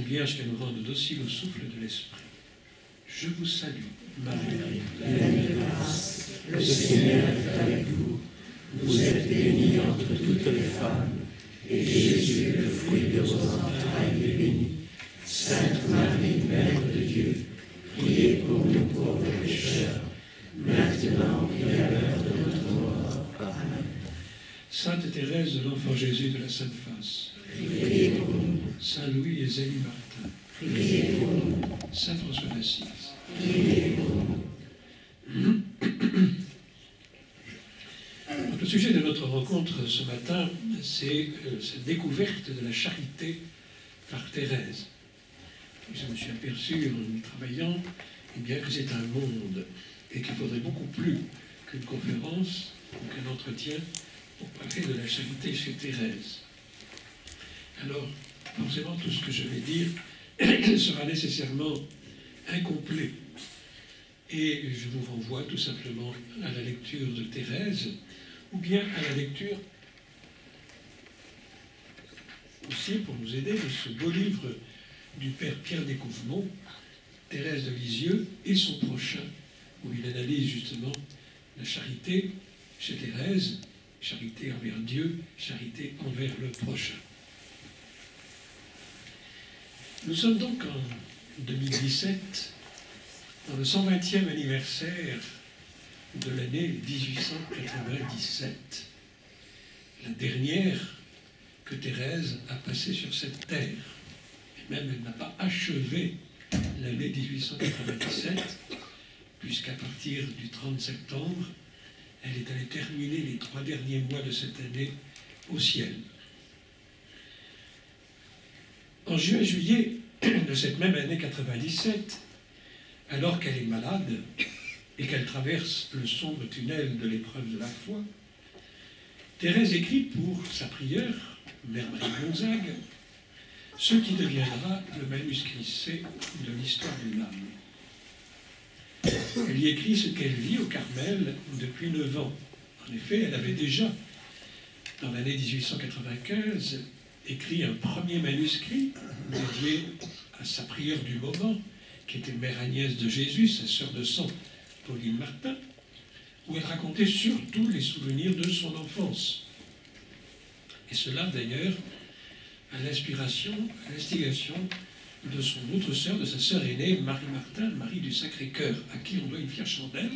Vierge qu'elle nous rende dociles au souffle de l'Esprit. Je vous salue, Marie, pleine de grâce, le Seigneur est avec vous. Vous êtes bénie entre toutes les femmes, et Jésus, le fruit de vos entrailles, est béni. Sainte Marie, Mère de Dieu, priez pour nous pauvres pécheurs, maintenant et à l'heure de notre mort. Amen. Sainte Thérèse de l'Enfant Jésus de la Sainte Face, Priez pour nous. Saint Louis et Zélie Martin, Priez pour nous. Saint François d'Assise. Priez pour nous. Le sujet de notre rencontre ce matin, c'est cette découverte de la charité par Thérèse. Je me suis aperçu en y travaillant bien, que c'est un monde et qu'il faudrait beaucoup plus qu'une conférence ou qu'un entretien pour parler de la charité chez Thérèse. Alors, forcément, tout ce que je vais dire sera nécessairement incomplet. Et je vous renvoie tout simplement à la lecture de Thérèse, ou bien à la lecture aussi, pour nous aider, de ce beau livre du père Pierre Découvemont, Thérèse de Lisieux et son prochain, où il analyse justement la charité chez Thérèse, charité envers Dieu, charité envers le prochain. Nous sommes donc en 2017, dans le 120e anniversaire de l'année 1897, la dernière que Thérèse a passée sur cette terre. Et même elle n'a pas achevé l'année 1897, puisqu'à partir du 30 septembre, elle est allée terminer les 3 derniers mois de cette année au ciel. En juin-juillet de cette même année 97, alors qu'elle est malade et qu'elle traverse le sombre tunnel de l'épreuve de la foi, Thérèse écrit pour sa prieure, Mère Marie de Gonzague, ce qui deviendra le manuscrit C de l'histoire d'une âme. Elle y écrit ce qu'elle vit au Carmel depuis 9 ans. En effet, elle avait déjà, dans l'année 1895, écrit un premier manuscrit dédié à sa prière du moment, qui était Mère Agnès de Jésus, sa sœur de sang, Pauline Martin, où elle racontait surtout les souvenirs de son enfance. Et cela, d'ailleurs, à l'inspiration, à l'instigation de son autre sœur, de sa sœur aînée, Marie Martin, Marie du Sacré-Cœur, à qui on doit une fière chandelle,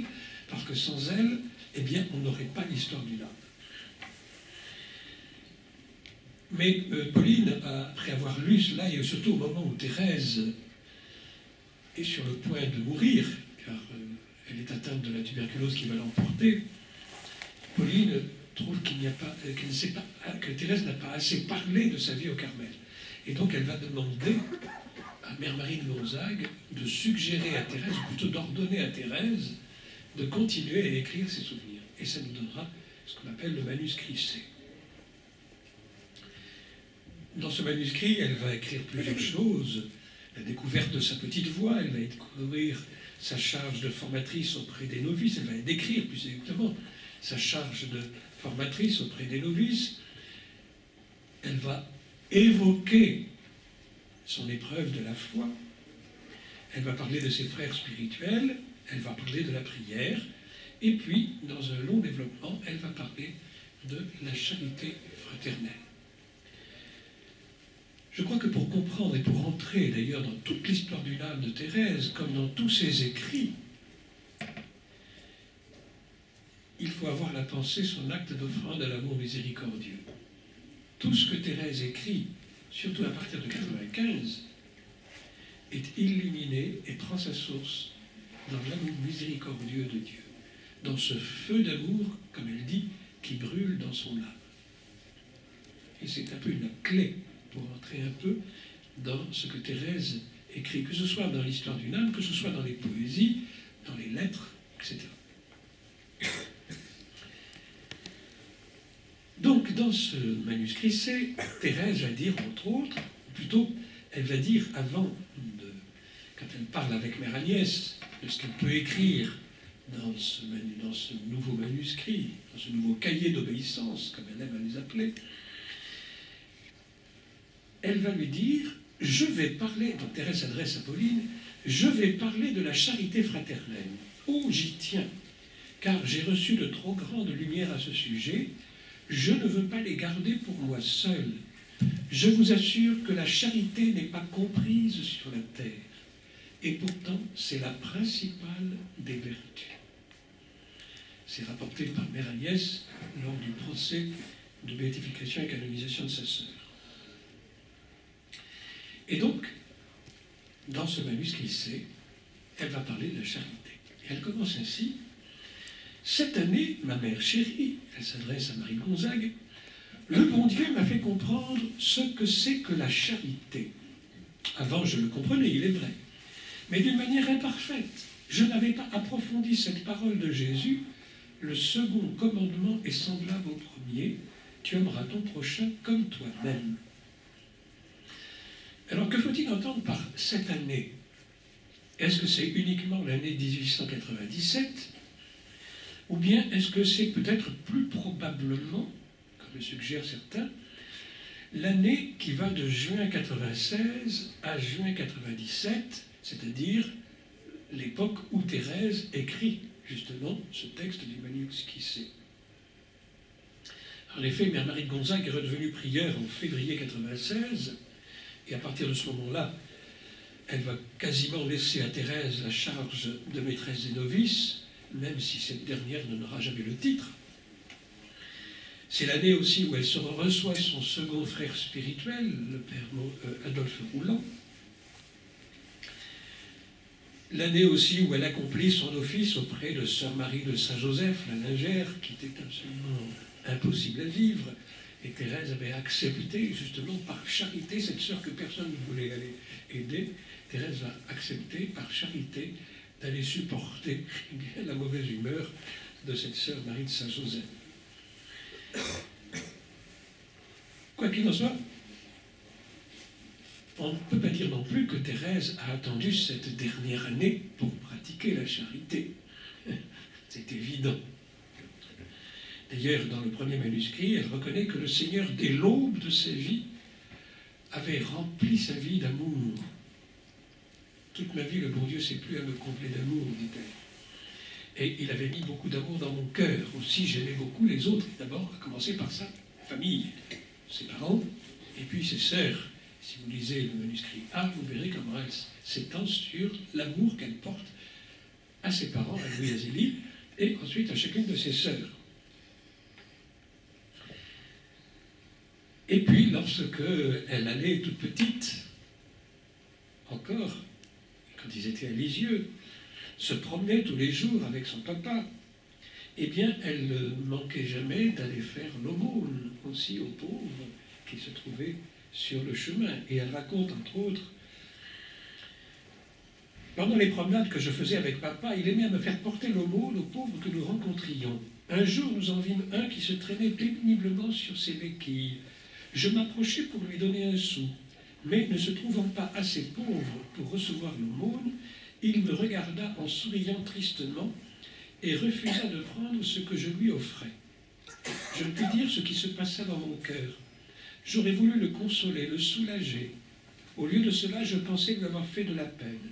parce que sans elle, eh bien, on n'aurait pas l'histoire du âme. Mais Pauline, après avoir lu cela, et surtout au moment où Thérèse est sur le point de mourir, car elle est atteinte de la tuberculose qui va l'emporter, Pauline trouve qu'il n'y a pas, qu'elle ne sait pas, que Thérèse n'a pas assez parlé de sa vie au Carmel. Et donc elle va demander à Mère Marie de Gonzague de suggérer à Thérèse, ou plutôt d'ordonner à Thérèse, de continuer à écrire ses souvenirs. Et ça nous donnera ce qu'on appelle le manuscrit C. Dans ce manuscrit, elle va écrire plusieurs choses. La découverte de sa petite voix, elle va découvrir sa charge de formatrice auprès des novices, elle va décrire plus exactement sa charge de formatrice auprès des novices. Elle va évoquer son épreuve de la foi, elle va parler de ses frères spirituels, elle va parler de la prière, et puis, dans un long développement, elle va parler de la charité fraternelle. Je crois que pour comprendre et pour entrer d'ailleurs dans toute l'histoire d'une âme de Thérèse, comme dans tous ses écrits, il faut avoir la pensée, son acte d'offrande à l'amour miséricordieux. Tout ce que Thérèse écrit, surtout à partir de 95, est illuminé et prend sa source dans l'amour miséricordieux de Dieu, dans ce feu d'amour, comme elle dit, qui brûle dans son âme. Et c'est un peu une clé pour entrer un peu dans ce que Thérèse écrit, que ce soit dans l'histoire d'une âme, que ce soit dans les poésies, dans les lettres, etc. Donc, dans ce manuscrit C, Thérèse va dire, entre autres, ou plutôt, elle va dire avant, quand elle parle avec Mère Agnès, de ce qu'elle peut écrire dans ce nouveau manuscrit, dans ce nouveau cahier d'obéissance, comme elle aime à les appeler, elle va lui dire, je vais parler, donc Thérèse s'adresse à Pauline, je vais parler de la charité fraternelle. Oh, j'y tiens, car j'ai reçu de trop grandes lumières à ce sujet. Je ne veux pas les garder pour moi seul. Je vous assure que la charité n'est pas comprise sur la terre. Et pourtant, c'est la principale des vertus. C'est rapporté par Mère Agnès lors du procès de béatification et canonisation de sa sœur. Et donc, dans ce manuscrit C, elle va parler de la charité. Et elle commence ainsi. Cette année, ma mère chérie, elle s'adresse à Marie Gonzague, le bon Dieu m'a fait comprendre ce que c'est que la charité. Avant, je le comprenais, il est vrai, mais d'une manière imparfaite. Je n'avais pas approfondi cette parole de Jésus. Le second commandement est semblable au premier. Tu aimeras ton prochain comme toi-même. Alors, que faut-il entendre par cette année? Est-ce que c'est uniquement l'année 1897? Ou bien est-ce que c'est peut-être plus probablement, comme le suggèrent certains, l'année qui va de juin 96 à juin 97, c'est-à-dire l'époque où Thérèse écrit justement ce texte du manuscrit C. En effet, Mère Marie de Gonzague est redevenue prieure en février 96, et à partir de ce moment-là, elle va quasiment laisser à Thérèse la charge de maîtresse des novices, même si cette dernière n'aura jamais le titre. C'est l'année aussi où elle reçoit son second frère spirituel, le père Adolphe Rouland. L'année aussi où elle accomplit son office auprès de sœur Marie de Saint-Joseph, la lingère, qui était absolument impossible à vivre. Et Thérèse avait accepté, justement, par charité, cette sœur que personne ne voulait aller aider. Thérèse va accepter, par charité, d'aller supporter la mauvaise humeur de cette sœur Marie de Saint-Joseph. Quoi qu'il en soit, on ne peut pas dire non plus que Thérèse a attendu cette dernière année pour pratiquer la charité. C'est évident. D'ailleurs, dans le premier manuscrit, elle reconnaît que le Seigneur, dès l'aube de sa vie, avait rempli sa vie d'amour. Toute ma vie, le bon Dieu s'est plu à me combler d'amour, dit-elle. Et il avait mis beaucoup d'amour dans mon cœur. Aussi, j'aimais beaucoup les autres. D'abord, à commencer par sa famille, ses parents, et puis ses sœurs. Si vous lisez le manuscrit A, vous verrez comment elle s'étend sur l'amour qu'elle porte à ses parents, à Louis Azélie, et ensuite à chacune de ses sœurs. Et puis, lorsque elle allait toute petite, encore, quand ils étaient à Lisieux, se promenait tous les jours avec son papa, eh bien, elle ne manquait jamais d'aller faire l'aumône aussi aux pauvres qui se trouvaient sur le chemin. Et elle raconte, entre autres, pendant les promenades que je faisais avec papa, il aimait à me faire porter l'aumône aux pauvres que nous rencontrions. Un jour, nous en vîmes un qui se traînait péniblement sur ses béquilles. Je m'approchai pour lui donner un sou, mais ne se trouvant pas assez pauvre pour recevoir l'aumône, il me regarda en souriant tristement et refusa de prendre ce que je lui offrais. Je ne puis dire ce qui se passa dans mon cœur. J'aurais voulu le consoler, le soulager. Au lieu de cela, je pensais lui avoir fait de la peine.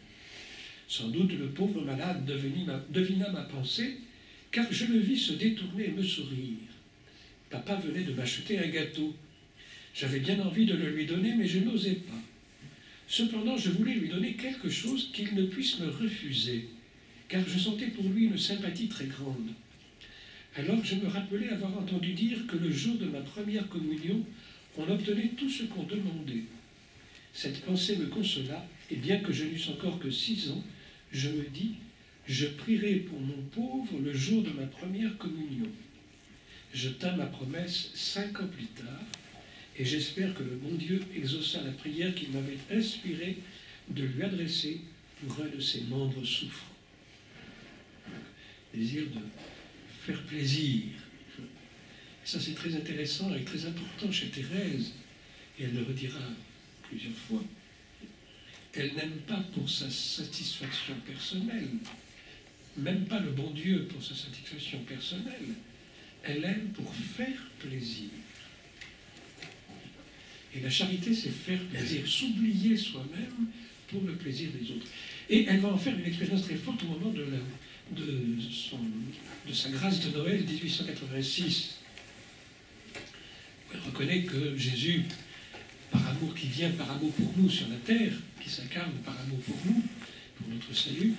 Sans doute le pauvre malade devina ma pensée, car je le vis se détourner et me sourire. Papa venait de m'acheter un gâteau. J'avais bien envie de le lui donner, mais je n'osais pas. Cependant, je voulais lui donner quelque chose qu'il ne puisse me refuser, car je sentais pour lui une sympathie très grande. Alors je me rappelais avoir entendu dire que le jour de ma première communion, on obtenait tout ce qu'on demandait. Cette pensée me consola, et bien que je n'eusse encore que 6 ans, je me dis, je prierai pour mon pauvre le jour de ma première communion. Je tins ma promesse 5 ans plus tard, et j'espère que le bon Dieu exauça la prière qu'il m'avait inspirée de lui adresser pour un de ses membres souffrants. Désir de faire plaisir. Ça, c'est très intéressant et très important chez Thérèse, et elle le redira plusieurs fois. Elle n'aime pas pour sa satisfaction personnelle, même pas le bon Dieu pour sa satisfaction personnelle, elle aime pour faire plaisir. Et la charité, c'est faire plaisir, s'oublier soi-même pour le plaisir des autres. Et elle va en faire une expérience très forte au moment de sa grâce de Noël 1886. Elle reconnaît que Jésus, par amour qui vient, par amour pour nous sur la terre, qui s'incarne par amour pour nous, pour notre salut,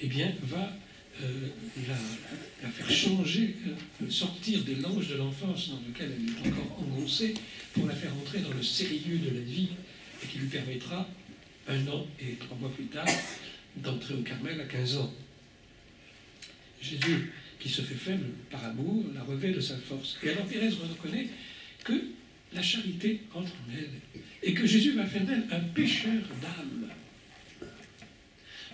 eh bien, va la faire changer, sortir des langes de l'enfance dans lequel elle est encore engoncée, pour la faire entrer dans le sérieux de la vie, et qui lui permettra, 1 an et 3 mois plus tard, d'entrer au Carmel à 15 ans. Jésus, qui se fait faible par amour, la revêt de sa force. Et alors Thérèse reconnaît que la charité entre en elle, et que Jésus va faire d'elle un pêcheur d'âme.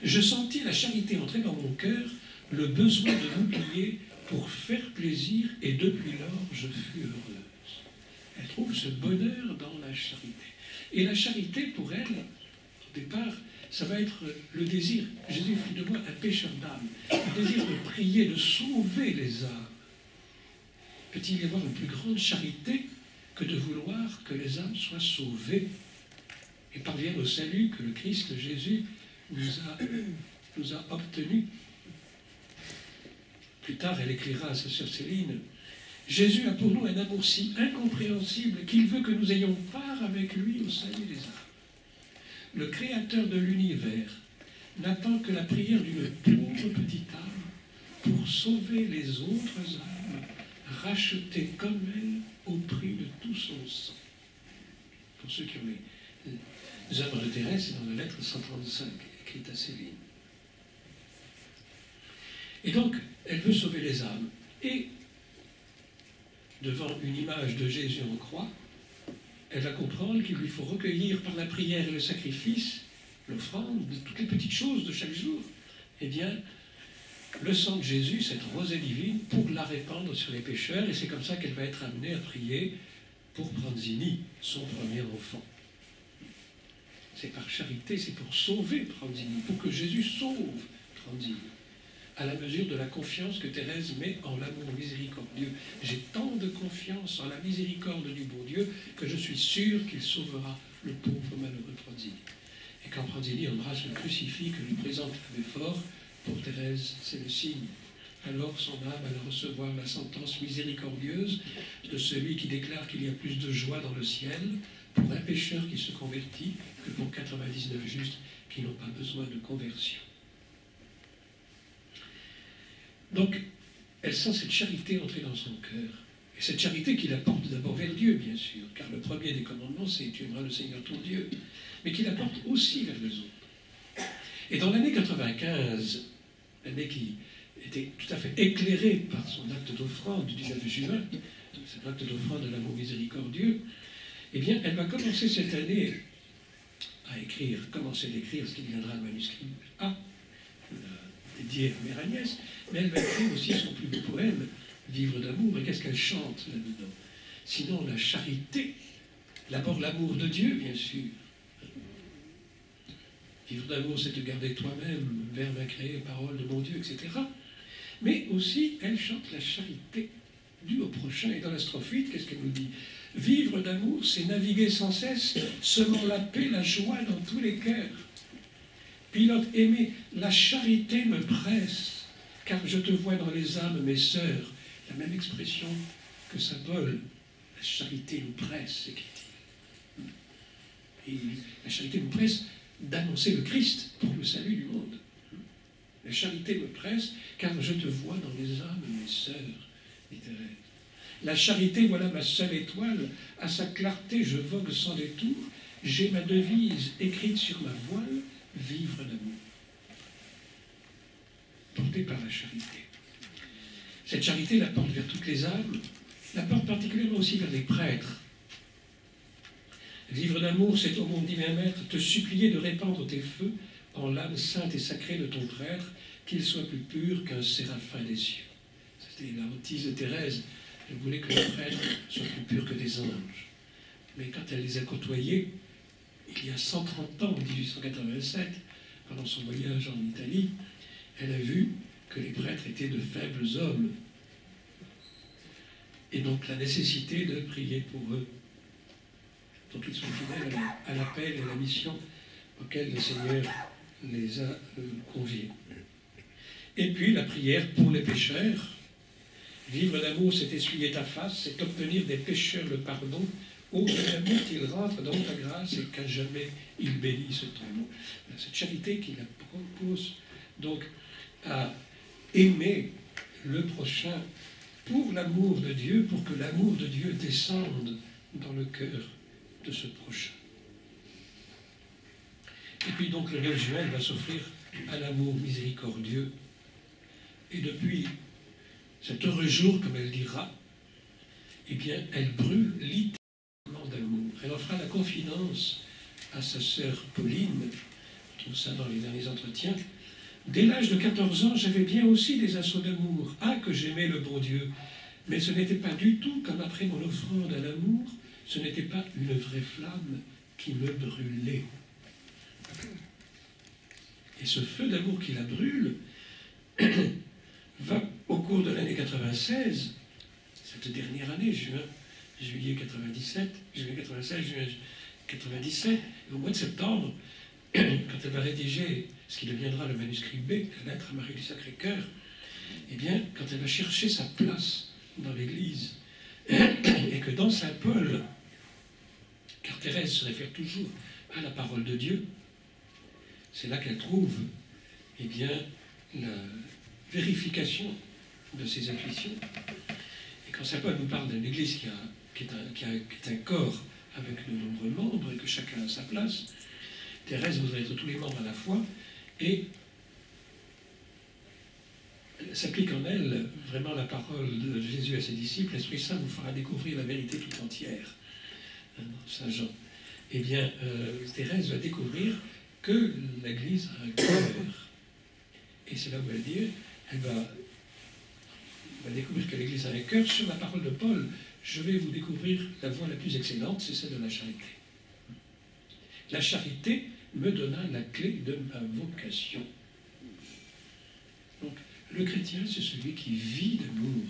Je sentis la charité entrer dans mon cœur, le besoin de m'oublier pour faire plaisir, et depuis lors, je fus heureuse. Elle trouve ce bonheur dans la charité. Et la charité, pour elle, au départ, ça va être le désir. Jésus fit de moi un pêcheur d'âme. Le désir de prier, de sauver les âmes. Peut-il y avoir une plus grande charité que de vouloir que les âmes soient sauvées et parviennent au salut que le Christ Jésus nous a obtenu? Plus tard, elle écrira à sa sœur Céline: Jésus a pour nous un amour si incompréhensible qu'il veut que nous ayons part avec lui au salut des âmes. Le Créateur de l'univers n'attend que la prière d'une pauvre petite âme pour sauver les autres âmes, rachetées comme elle au prix de tout son sang. Pour ceux qui ont les œuvres de Thérèse, c'est dans la lettre 135, écrite à Céline. Et donc, elle veut sauver les âmes. Et, devant une image de Jésus en croix, elle va comprendre qu'il lui faut recueillir par la prière et le sacrifice, l'offrande, toutes les petites choses de chaque jour, eh bien, le sang de Jésus, cette rosée divine, pour la répandre sur les pécheurs, et c'est comme ça qu'elle va être amenée à prier pour Pranzini, son premier enfant. C'est par charité, c'est pour sauver Pranzini, pour que Jésus sauve Pranzini, à la mesure de la confiance que Thérèse met en l'amour miséricordieux. J'ai tant de confiance en la miséricorde du bon Dieu que je suis sûr qu'il sauvera le pauvre malheureux Pranzini. Et quand Pranzini embrasse le crucifix que lui présente l'abbé Faure, pour Thérèse, c'est le signe. Alors son âme allait recevoir la sentence miséricordieuse de celui qui déclare qu'il y a plus de joie dans le ciel pour un pécheur qui se convertit que pour 99 justes qui n'ont pas besoin de conversion. Donc, elle sent cette charité entrer dans son cœur. Et cette charité qui la porte d'abord vers Dieu, bien sûr, car le premier des commandements, c'est « Tu aimeras le Seigneur ton Dieu », mais qui la porte aussi vers les autres. Et dans l'année 95, l'année qui était tout à fait éclairée par son acte d'offrande du 19 juin, cet acte d'offrande de l'amour miséricordieux, eh bien, elle va commencer cette année à écrire, commencer d'écrire ce qui deviendra le manuscrit A, dédié à Mère Agnès, mais elle va écrire aussi son plus beau poème, Vivre d'amour. Et qu'est-ce qu'elle chante là-dedans? Sinon la charité, d'abord l'amour de Dieu, bien sûr. Vivre d'amour, c'est de garder toi-même, verbe incréé, parole de mon Dieu, etc. Mais aussi, elle chante la charité due au prochain. Et dans la strophe 8, qu'est-ce qu'elle nous dit? Vivre d'amour, c'est naviguer sans cesse, semant la paix, la joie dans tous les cœurs. Pilote aimé, la charité me presse, car je te vois dans les âmes, mes sœurs. La même expression que saint Paul, la charité nous presse, écrit-il. Et la charité nous presse d'annoncer le Christ pour le salut du monde. La charité me presse, car je te vois dans les âmes, mes sœurs, dit Thérèse. La charité, voilà ma seule étoile, à sa clarté je vogue sans détour, j'ai ma devise écrite sur ma voile, vivre d'amour. Portée par la charité. Cette charité la porte vers toutes les âmes, la porte particulièrement aussi vers les prêtres. Vivre d'amour, c'est au mon divin maître te supplier de répandre tes feux en l'âme sainte et sacrée de ton prêtre, qu'il soit plus pur qu'un séraphin des cieux. C'était la hantise de Thérèse. Elle voulait que les prêtres soient plus purs que des anges. Mais quand elle les a côtoyés, il y a 130 ans, en 1887, pendant son voyage en Italie, elle a vu que les prêtres étaient de faibles hommes. Et donc la nécessité de prier pour eux. donc ils sont fidèles à l'appel et à la mission auquel le Seigneur les a conviés. Et puis la prière pour les pécheurs. Vivre l'amour, c'est essuyer ta face, c'est obtenir des pécheurs le pardon. Ô mon amour, qu'il rentre dans ta grâce et qu'à jamais il bénisse ton nom. Cette charité qui la propose donc à aimer le prochain pour l'amour de Dieu, pour que l'amour de Dieu descende dans le cœur de ce prochain. Et puis donc le 9 juin, elle va s'offrir à l'amour miséricordieux. Et depuis cet heureux jour, comme elle dira, eh bien, elle brûle littéralement d'amour. Elle en fera la confidence à sa sœur Pauline, on trouve ça dans les derniers entretiens. Dès l'âge de 14 ans, j'avais bien aussi des assauts d'amour. Ah, que j'aimais le bon Dieu! Mais ce n'était pas du tout comme après mon offrande à l'amour, ce n'était pas une vraie flamme qui me brûlait. Et ce feu d'amour qui la brûle va, au cours de l'année 96, cette dernière année, juillet 97, juillet 96, juillet 97, au mois de septembre, quand elle va rédiger ce qui deviendra le manuscrit B, la lettre à Marie du Sacré-Cœur, eh bien, quand elle va chercher sa place dans l'Église, et que dans Saint Paul, car Thérèse se réfère toujours à la parole de Dieu, c'est là qu'elle trouve, eh bien, la vérification de ses intuitions. Et quand Saint Paul nous parle d'une Église qui est un corps avec de nombreux membres et que chacun a sa place, Thérèse voudrait être tous les membres à la fois, et s'applique en elle vraiment la parole de Jésus à ses disciples. L'Esprit Saint vous fera découvrir la vérité tout entière. Saint Jean. Eh bien, Thérèse va découvrir que l'Église a un cœur. Et c'est là où elle va découvrir que l'Église a un cœur. Sur la parole de Paul, je vais vous découvrir la voie la plus excellente, c'est celle de la charité. La charité me donna la clé de ma vocation. Donc, le chrétien, c'est celui qui vit d'amour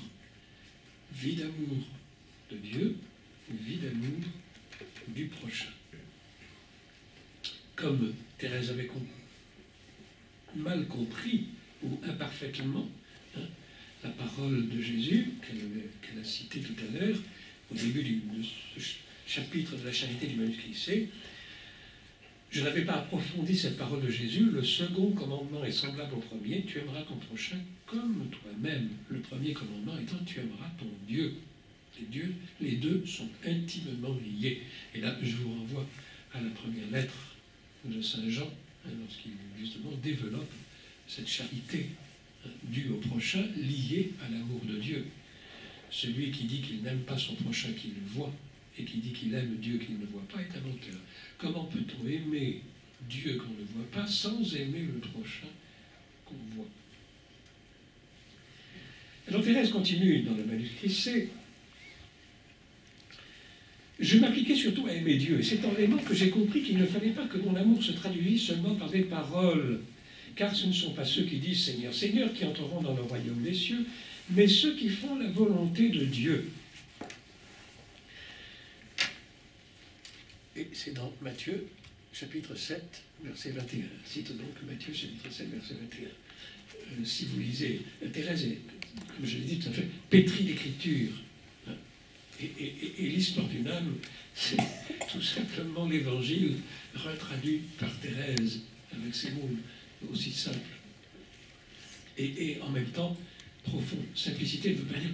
de Dieu, vit d'amour du prochain. Comme Thérèse avait mal compris ou imparfaitement la parole de Jésus qu'elle a citée tout à l'heure, au début de ce chapitre de la charité du manuscrit C, je n'avais pas approfondi cette parole de Jésus. Le second commandement est semblable au premier, tu aimeras ton prochain comme toi-même. Le premier commandement étant, tu aimeras ton Dieu. Les deux sont intimement liés. Et là, je vous renvoie à la première lettre de Saint Jean, lorsqu'il justement développe cette charité due au prochain, liée à l'amour de Dieu. Celui qui dit qu'il n'aime pas son prochain qu'il le voit, et qui dit qu'il aime Dieu qu'il ne voit pas, est un menteur. Comment peut-on aimer Dieu qu'on ne voit pas sans aimer le prochain qu'on voit? Alors Thérèse continue dans le manuscrit C. Je m'appliquais surtout à aimer Dieu, et c'est en l'aimant que j'ai compris qu'il ne fallait pas que mon amour se traduisît seulement par des paroles, car ce ne sont pas ceux qui disent « Seigneur, Seigneur » qui entreront dans le royaume des cieux, mais ceux qui font la volonté de Dieu. Et c'est dans Matthieu, chapitre 7, verset 21. Cite donc Matthieu, chapitre 7, verset 21. Si vous lisez, Thérèse est, comme je l'ai dit tout à fait, pétrie d'écriture. Et l'histoire d'une âme, c'est tout simplement l'évangile retraduit par Thérèse, avec ces mots aussi simples. Et en même temps, profond. Simplicité ne veut pas dire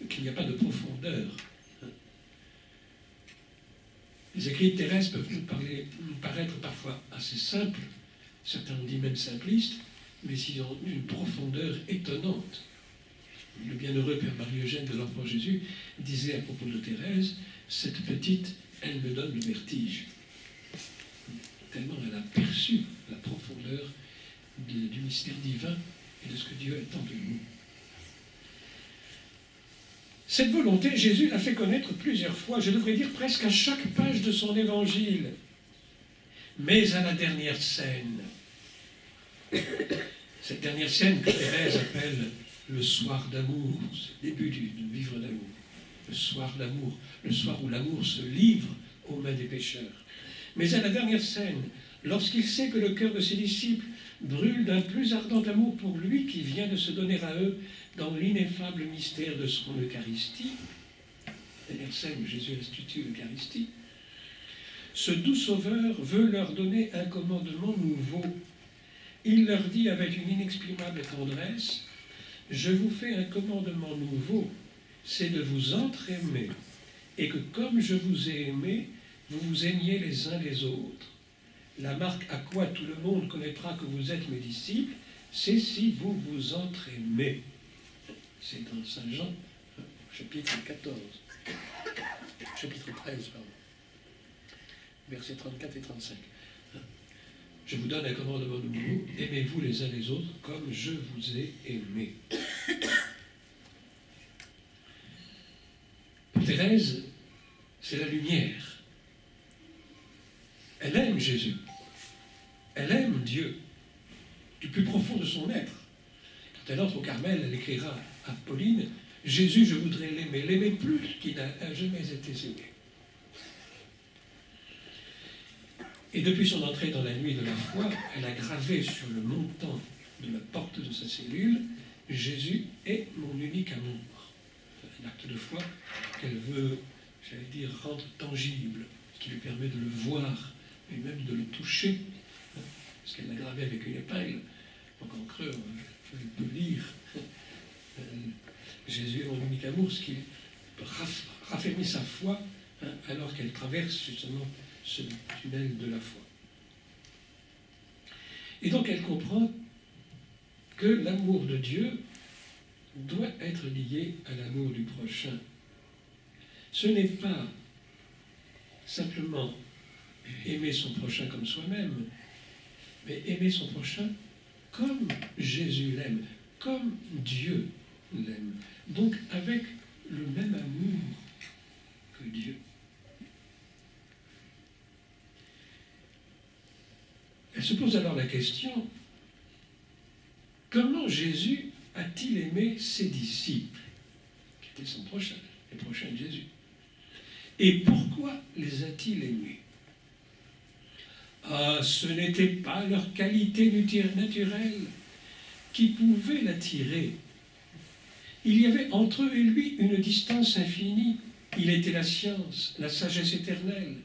qu'il n'y a pas de profondeur. Les écrits de Thérèse peuvent nous paraître parfois assez simples, certains ont dit même simplistes, mais ils ont une profondeur étonnante. Le bienheureux Père Marie-Eugène de l'Enfant Jésus disait à propos de Thérèse, cette petite, elle me donne le vertige. Tellement elle a perçu la profondeur du mystère divin et de ce que Dieu attend de nous. Cette volonté, Jésus l'a fait connaître plusieurs fois, je devrais dire presque à chaque page de son évangile. Mais à la dernière scène, cette dernière scène que Thérèse appelle le soir d'amour, c'est le début du vivre d'amour, le soir d'amour, le soir où l'amour se livre aux mains des pécheurs. Mais à la dernière scène, lorsqu'il sait que le cœur de ses disciples brûle d'un plus ardent amour pour lui qui vient de se donner à eux dans l'ineffable mystère de son Eucharistie, la dernière scène où Jésus institue l'Eucharistie, ce doux Sauveur veut leur donner un commandement nouveau. Il leur dit avec une inexprimable tendresse, « Je vous fais un commandement nouveau, c'est de vous entre-aimer, et que comme je vous ai aimé, vous vous aimiez les uns les autres. La marque à quoi tout le monde connaîtra que vous êtes mes disciples, c'est si vous vous entre-aimez. » C'est dans Saint Jean, chapitre 14, chapitre 13, pardon, versets 34 et 35. Je vous donne un commandement nouveau, aimez-vous les uns les autres comme je vous ai aimé. Pour Thérèse, c'est la lumière. Elle aime Jésus. Elle aime Dieu du plus profond de son être. Quand elle entre au Carmel, elle écrira à Pauline, « Jésus, je voudrais l'aimer plus qu'il n'a jamais été aimé. » Et depuis son entrée dans la nuit de la foi, elle a gravé sur le montant de la porte de sa cellule, « Jésus est mon unique amour ». Un acte de foi qu'elle veut, j'allais dire, rendre tangible, ce qui lui permet de le voir et même de le toucher, parce qu'elle l'a gravé avec une épingle, donc en creux, on peut lire Jésus est mon unique amour, ce qui raffermit sa foi alors qu'elle traverse justement ce tunnel de la foi. Et donc elle comprend que l'amour de Dieu doit être lié à l'amour du prochain. Ce n'est pas simplement aimer son prochain comme soi-même, mais aimer son prochain comme Jésus l'aime, comme Dieu l'aime. Donc avec le même amour que Dieu. Elle se pose alors la question, comment Jésus a-t-il aimé ses disciples, qui étaient son prochain, les prochains de Jésus? Et pourquoi les a-t-il aimés? Ah, ce n'était pas leur qualité naturelle qui pouvait l'attirer. Il y avait entre eux et lui une distance infinie. Il était la science, la sagesse éternelle.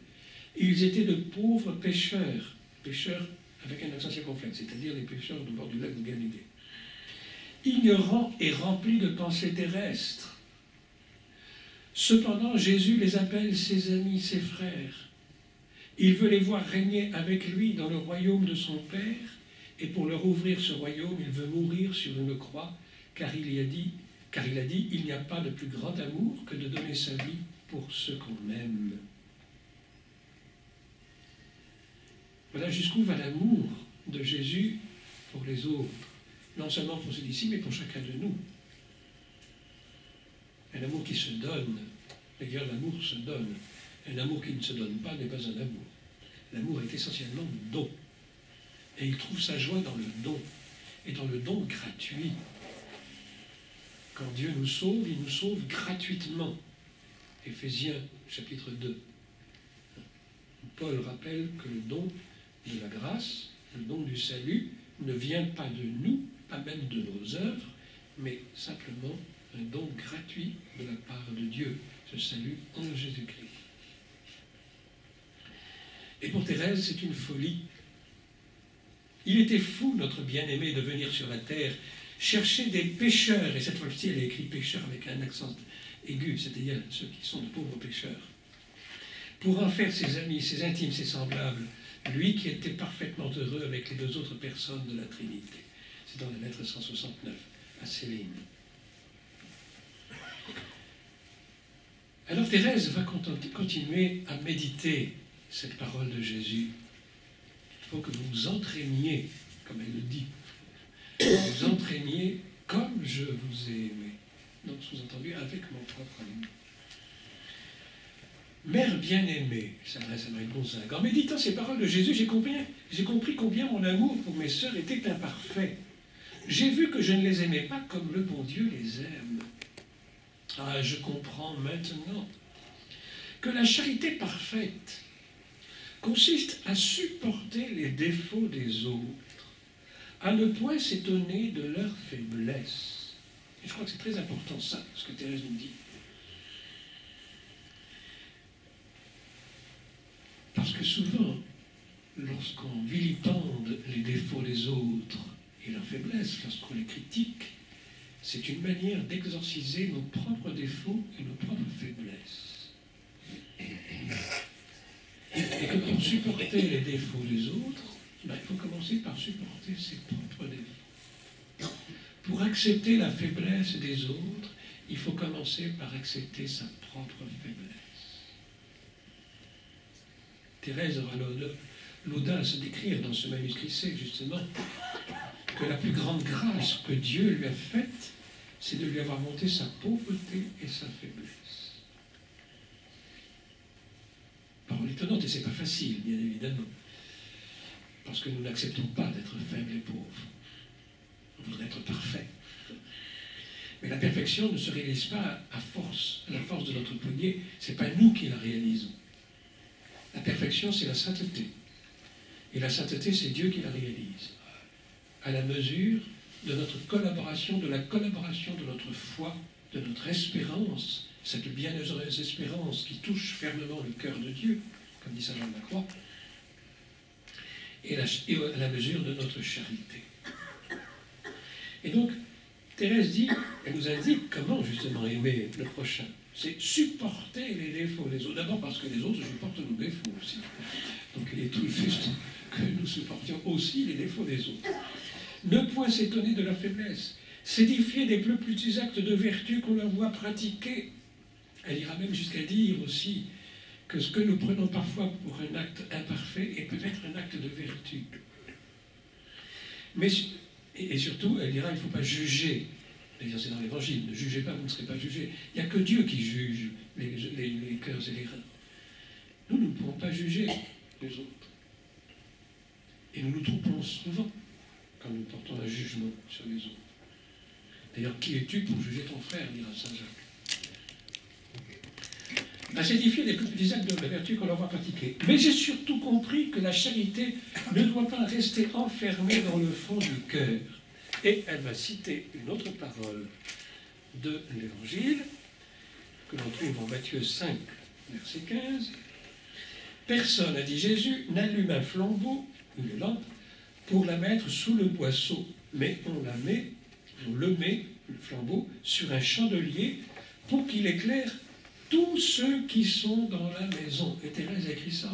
Ils étaient de pauvres pécheurs, pécheurs avec un accent circonflexe, c'est-à-dire les pécheurs du bord du lac de Galilée. Ignorants et remplis de pensées terrestres. Cependant, Jésus les appelle ses amis, ses frères. Il veut les voir régner avec lui dans le royaume de son Père, et pour leur ouvrir ce royaume, il veut mourir sur une croix, car il a dit, il n'y a pas de plus grand amour que de donner sa vie pour ceux qu'on aime. Voilà jusqu'où va l'amour de Jésus pour les autres, non seulement pour ses disciples, mais pour chacun de nous. Un amour qui se donne, d'ailleurs l'amour se donne. Un amour qui ne se donne pas n'est pas un amour. L'amour est essentiellement don. Et il trouve sa joie dans le don, et dans le don gratuit. Quand Dieu nous sauve, il nous sauve gratuitement. Éphésiens chapitre 2. Paul rappelle que le don de la grâce, le don du salut, ne vient pas de nous, pas même de nos œuvres, mais simplement un don gratuit de la part de Dieu, ce salut en Jésus-Christ. Et pour Thérèse, c'est une folie. Il était fou, notre bien-aimé, de venir sur la terre chercher des pécheurs, et cette fois-ci, elle a écrit pécheurs avec un accent aigu, c'est-à-dire ceux qui sont de pauvres pécheurs, pour en faire ses amis, ses intimes, ses semblables, lui qui était parfaitement heureux avec les deux autres personnes de la Trinité. C'est dans la lettre 169 à Céline. Alors Thérèse va continuer à méditer cette parole de Jésus. Il faut que vous vous entraîniez, comme elle le dit, vous entraîniez comme je vous ai aimé. Donc, sous-entendu, avec mon propre amour. Mère bien-aimée, s'adresse à Marie Gonzague, en méditant ces paroles de Jésus, j'ai compris combien mon amour pour mes sœurs était imparfait. J'ai vu que je ne les aimais pas comme le bon Dieu les aime. Ah, je comprends maintenant. que la charité parfaite consiste à supporter les défauts des autres, à ne point s'étonner de leurs faiblesses. Et je crois que c'est très important ça, ce que Thérèse nous dit. Parce que souvent, lorsqu'on vilipende les défauts des autres et leurs faiblesses, lorsqu'on les critique, c'est une manière d'exorciser nos propres défauts et nos propres faiblesses. Et que pour supporter les défauts des autres, il faut commencer par supporter ses propres défauts. Pour accepter la faiblesse des autres, il faut commencer par accepter sa propre faiblesse. Thérèse aura l'audace d'écrire dans ce manuscrit C, justement, que la plus grande grâce que Dieu lui a faite, c'est de lui avoir montré sa pauvreté et sa faiblesse. Parole étonnante, et c'est pas facile, bien évidemment, parce que nous n'acceptons pas d'être faibles et pauvres. On voudrait être parfait. Mais la perfection ne se réalise pas à la force de notre poignet, c'est pas nous qui la réalisons. La perfection, c'est la sainteté. Et la sainteté, c'est Dieu qui la réalise. À la mesure de notre collaboration, de la collaboration de notre foi, de notre espérance, cette bienheureuse espérance qui touche fermement le cœur de Dieu, comme dit saint Jean de la Croix, et à la mesure de notre charité. Et donc, Thérèse dit, elle nous indique comment justement aimer le prochain. C'est supporter les défauts des autres. D'abord parce que les autres supportent nos défauts aussi. Donc il est tout juste que nous supportions aussi les défauts des autres. Ne point s'étonner de leur faiblesse. S'édifier des plus petits actes de vertu qu'on leur voit pratiquer. Elle ira même jusqu'à dire aussi que ce que nous prenons parfois pour un acte imparfait est peut-être un acte de vertu. Mais, et surtout, elle dira, il ne faut pas juger. D'ailleurs, c'est dans l'Évangile, ne jugez pas, vous ne serez pas jugés. Il n'y a que Dieu qui juge les cœurs et les reins. Nous ne pouvons pas juger les autres. Et nous nous trompons souvent quand nous portons un jugement sur les autres. D'ailleurs, qui es-tu pour juger ton frère, dira saint Jacques. À s'édifier des plus petits actes de la vertu qu'on leur voit pratiquer. Mais j'ai surtout compris que la charité ne doit pas rester enfermée dans le fond du cœur. Et elle va citer une autre parole de l'Évangile, que l'on trouve en Matthieu 5, verset 15. Personne, a dit Jésus, n'allume un flambeau, une lampe, pour la mettre sous le boisseau, mais on le met, le flambeau, sur un chandelier pour qu'il éclaire tous ceux qui sont dans la maison. Et Thérèse a écrit ça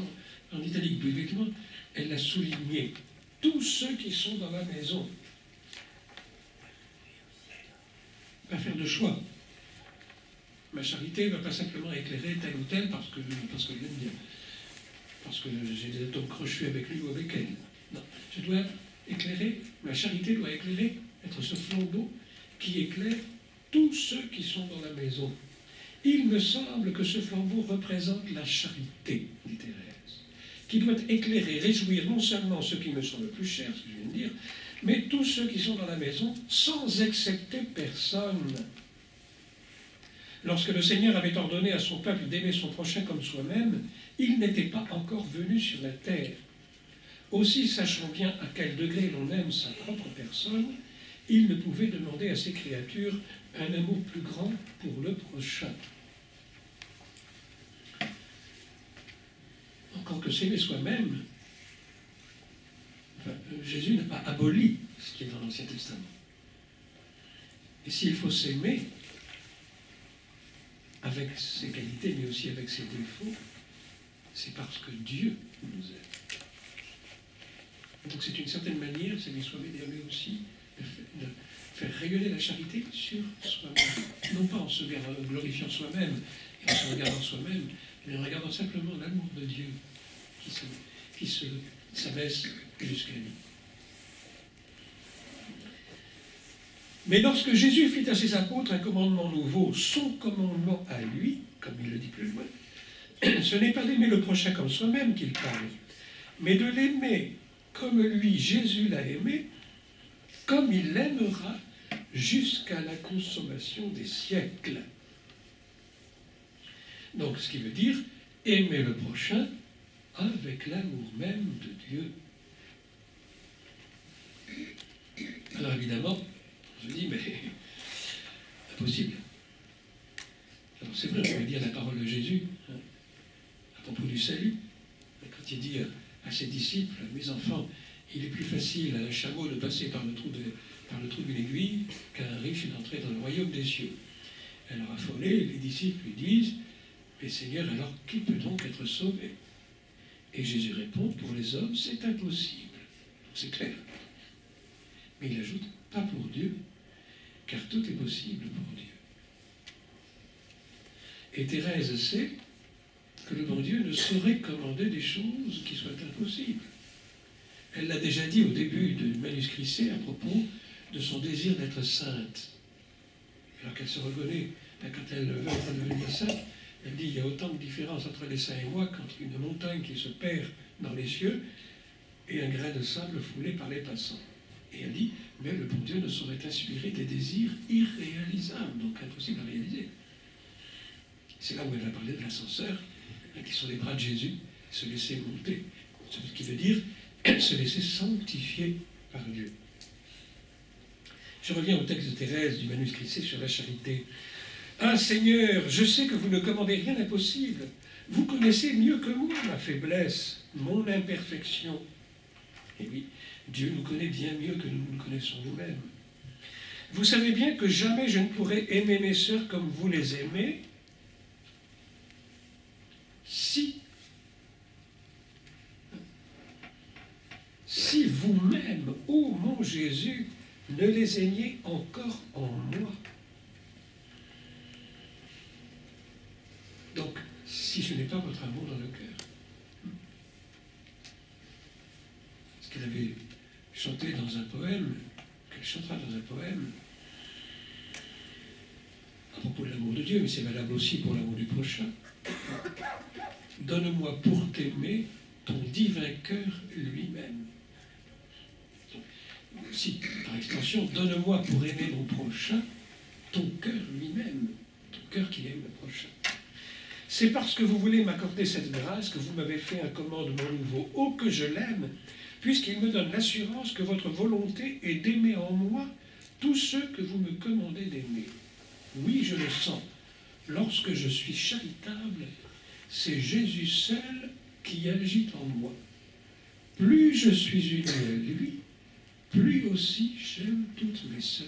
en italique, publiquement, elle l'a souligné. Tous ceux qui sont dans la maison. Pas faire de choix. Ma charité ne va pas simplement éclairer tel ou tel parce que je l'aime bien. Parce que j'ai des atomes crochus avec lui ou avec elle. Non, je dois éclairer, ma charité doit éclairer, être ce flambeau qui éclaire tous ceux qui sont dans la maison. Il me semble que ce flambeau représente la charité, dit Thérèse, qui doit éclairer, réjouir non seulement ceux qui me sont le plus chers, ce que je viens de dire, mais tous ceux qui sont dans la maison, sans excepter personne. Lorsque le Seigneur avait ordonné à son peuple d'aimer son prochain comme soi-même, il n'était pas encore venu sur la terre. Aussi, sachant bien à quel degré l'on aime sa propre personne, il ne pouvait demander à ses créatures un amour plus grand pour le prochain. Encore que s'aimer soi-même, Jésus n'a pas aboli ce qui est dans l'Ancien Testament. Et s'il faut s'aimer, avec ses qualités, mais aussi avec ses défauts, c'est parce que Dieu nous aime. Donc c'est une certaine manière, s'aimer soi-même, d'aimer aussi, de faire rayonner la charité sur soi-même. Non pas en se glorifiant soi-même et en se regardant soi-même, mais en regardant simplement l'amour de Dieu qui s'abaisse jusqu'à nous. Mais lorsque Jésus fit à ses apôtres un commandement nouveau, son commandement à lui, comme il le dit plus loin, ce n'est pas d'aimer le prochain comme soi-même qu'il parle, mais de l'aimer comme lui, Jésus l'a aimé, comme il l'aimera jusqu'à la consommation des siècles. Donc, ce qui veut dire aimer le prochain avec l'amour même de Dieu. Alors évidemment, je dis, mais impossible. Alors c'est vrai, on peut dire la parole de Jésus à propos du salut. Quand il dit à ses disciples, mes enfants, il est plus facile à un chameau de passer par le trou d'une aiguille qu'à un riche d'entrer dans le royaume des cieux. Alors affolés, les disciples lui disent, mais Seigneur, alors qui peut donc être sauvé? Et Jésus répond, pour les hommes, c'est impossible. C'est clair. Mais il ajoute, pas pour Dieu, car tout est possible pour Dieu. Et Thérèse sait que le bon Dieu ne saurait commander des choses qui soient impossibles. Elle l'a déjà dit au début du manuscrit C à propos de son désir d'être sainte. Alors qu'elle se reconnaît, quand elle veut devenir sainte, elle dit il y a autant de différence entre les saints et moi qu'entre une montagne qui se perd dans les cieux et un grain de sable foulé par les passants. Et elle dit, mais le bon Dieu ne saurait inspirer des désirs irréalisables, donc impossibles à réaliser. C'est là où elle a parlé de l'ascenseur, qui sont les bras de Jésus, se laisser monter. Ce qui veut dire se laisser sanctifier par Dieu. Je reviens au texte de Thérèse du manuscrit C sur la charité. Ah Seigneur, je sais que vous ne commandez rien d'impossible. Vous connaissez mieux que moi ma faiblesse, mon imperfection. Et oui, Dieu nous connaît bien mieux que nous nous connaissons nous-mêmes. Vous savez bien que jamais je ne pourrai aimer mes sœurs comme vous les aimez, si vous-même, ô mon Jésus, ne les aimiez encore en moi. Donc, si je n'ai pas votre amour dans le cœur. Ce qu'elle avait chanté dans un poème, qu'elle chantera dans un poème, à propos de l'amour de Dieu, mais c'est valable aussi pour l'amour du prochain. Donne-moi pour t'aimer ton divin cœur lui-même. Si, par extension, donne-moi pour aimer mon prochain ton cœur lui-même, ton cœur qui aime le prochain. C'est parce que vous voulez m'accorder cette grâce que vous m'avez fait un commandement nouveau. Oh, que je l'aime, puisqu'il me donne l'assurance que votre volonté est d'aimer en moi tous ceux que vous me commandez d'aimer. Oui, je le sens. Lorsque je suis charitable, c'est Jésus seul qui agit en moi. Plus je suis uni à lui, plus aussi j'aime toutes mes sœurs.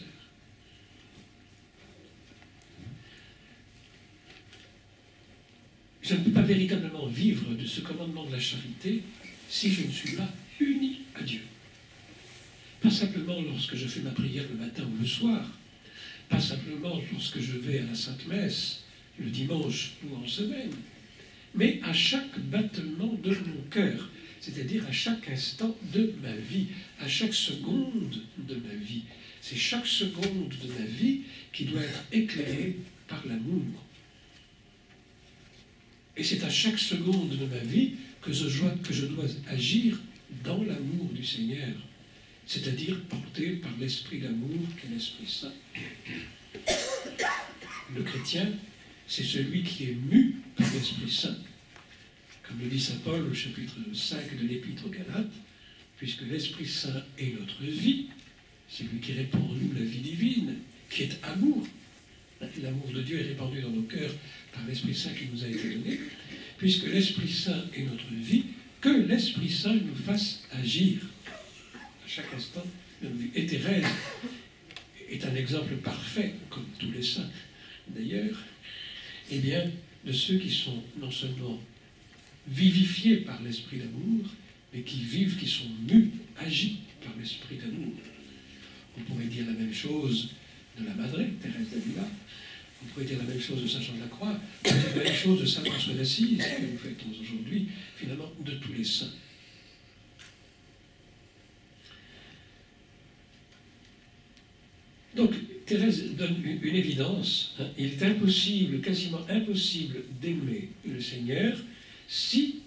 Je ne peux pas véritablement vivre de ce commandement de la charité si je ne suis pas uni à Dieu. Pas simplement lorsque je fais ma prière le matin ou le soir, pas simplement lorsque je vais à la Sainte Messe, le dimanche ou en semaine, mais à chaque battement de mon cœur, c'est-à-dire à chaque instant de ma vie, à chaque seconde de ma vie. C'est chaque seconde de ma vie qui doit être éclairée par l'amour. Et c'est à chaque seconde de ma vie que je dois agir dans l'amour du Seigneur, c'est-à-dire porté par l'Esprit d'amour qu'est l'Esprit Saint. Le chrétien, c'est celui qui est mu par l'Esprit Saint. Comme le dit saint Paul au chapitre 5 de l'Épître aux Galates, puisque l'Esprit Saint est notre vie, c'est lui qui répand en nous la vie divine, qui est amour. L'amour de Dieu est répandu dans nos cœurs par l'Esprit Saint qui nous a été donné, puisque l'Esprit Saint est notre vie, que l'Esprit Saint nous fasse agir à chaque instant de nos vies. Et Thérèse est un exemple parfait, comme tous les saints d'ailleurs, eh bien, de ceux qui sont non seulement vivifiés par l'esprit d'amour, mais qui vivent, qui sont mus, agis par l'esprit d'amour. On pourrait dire la même chose de la Madre, Thérèse d'Avila. On pourrait dire la même chose de Saint Jean de la Croix. On pourrait dire la même chose de Saint François d'Assise, que nous fêtons aujourd'hui, finalement, de tous les saints. Donc, Thérèse donne une évidence. Il est impossible, quasiment impossible, d'aimer le Seigneur si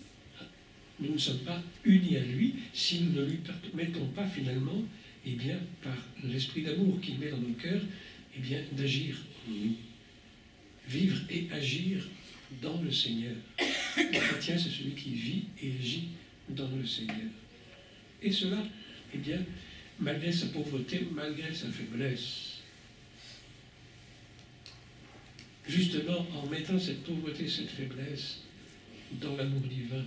nous ne sommes pas unis à lui, si nous ne lui permettons pas finalement, eh bien, par l'esprit d'amour qu'il met dans nos cœurs, eh bien, d'agir en nous. Vivre et agir dans le Seigneur. Le chrétien, c'est celui qui vit et agit dans le Seigneur. Et cela, eh bien, malgré sa pauvreté, malgré sa faiblesse. Justement, en mettant cette pauvreté, cette faiblesse dans l'amour divin,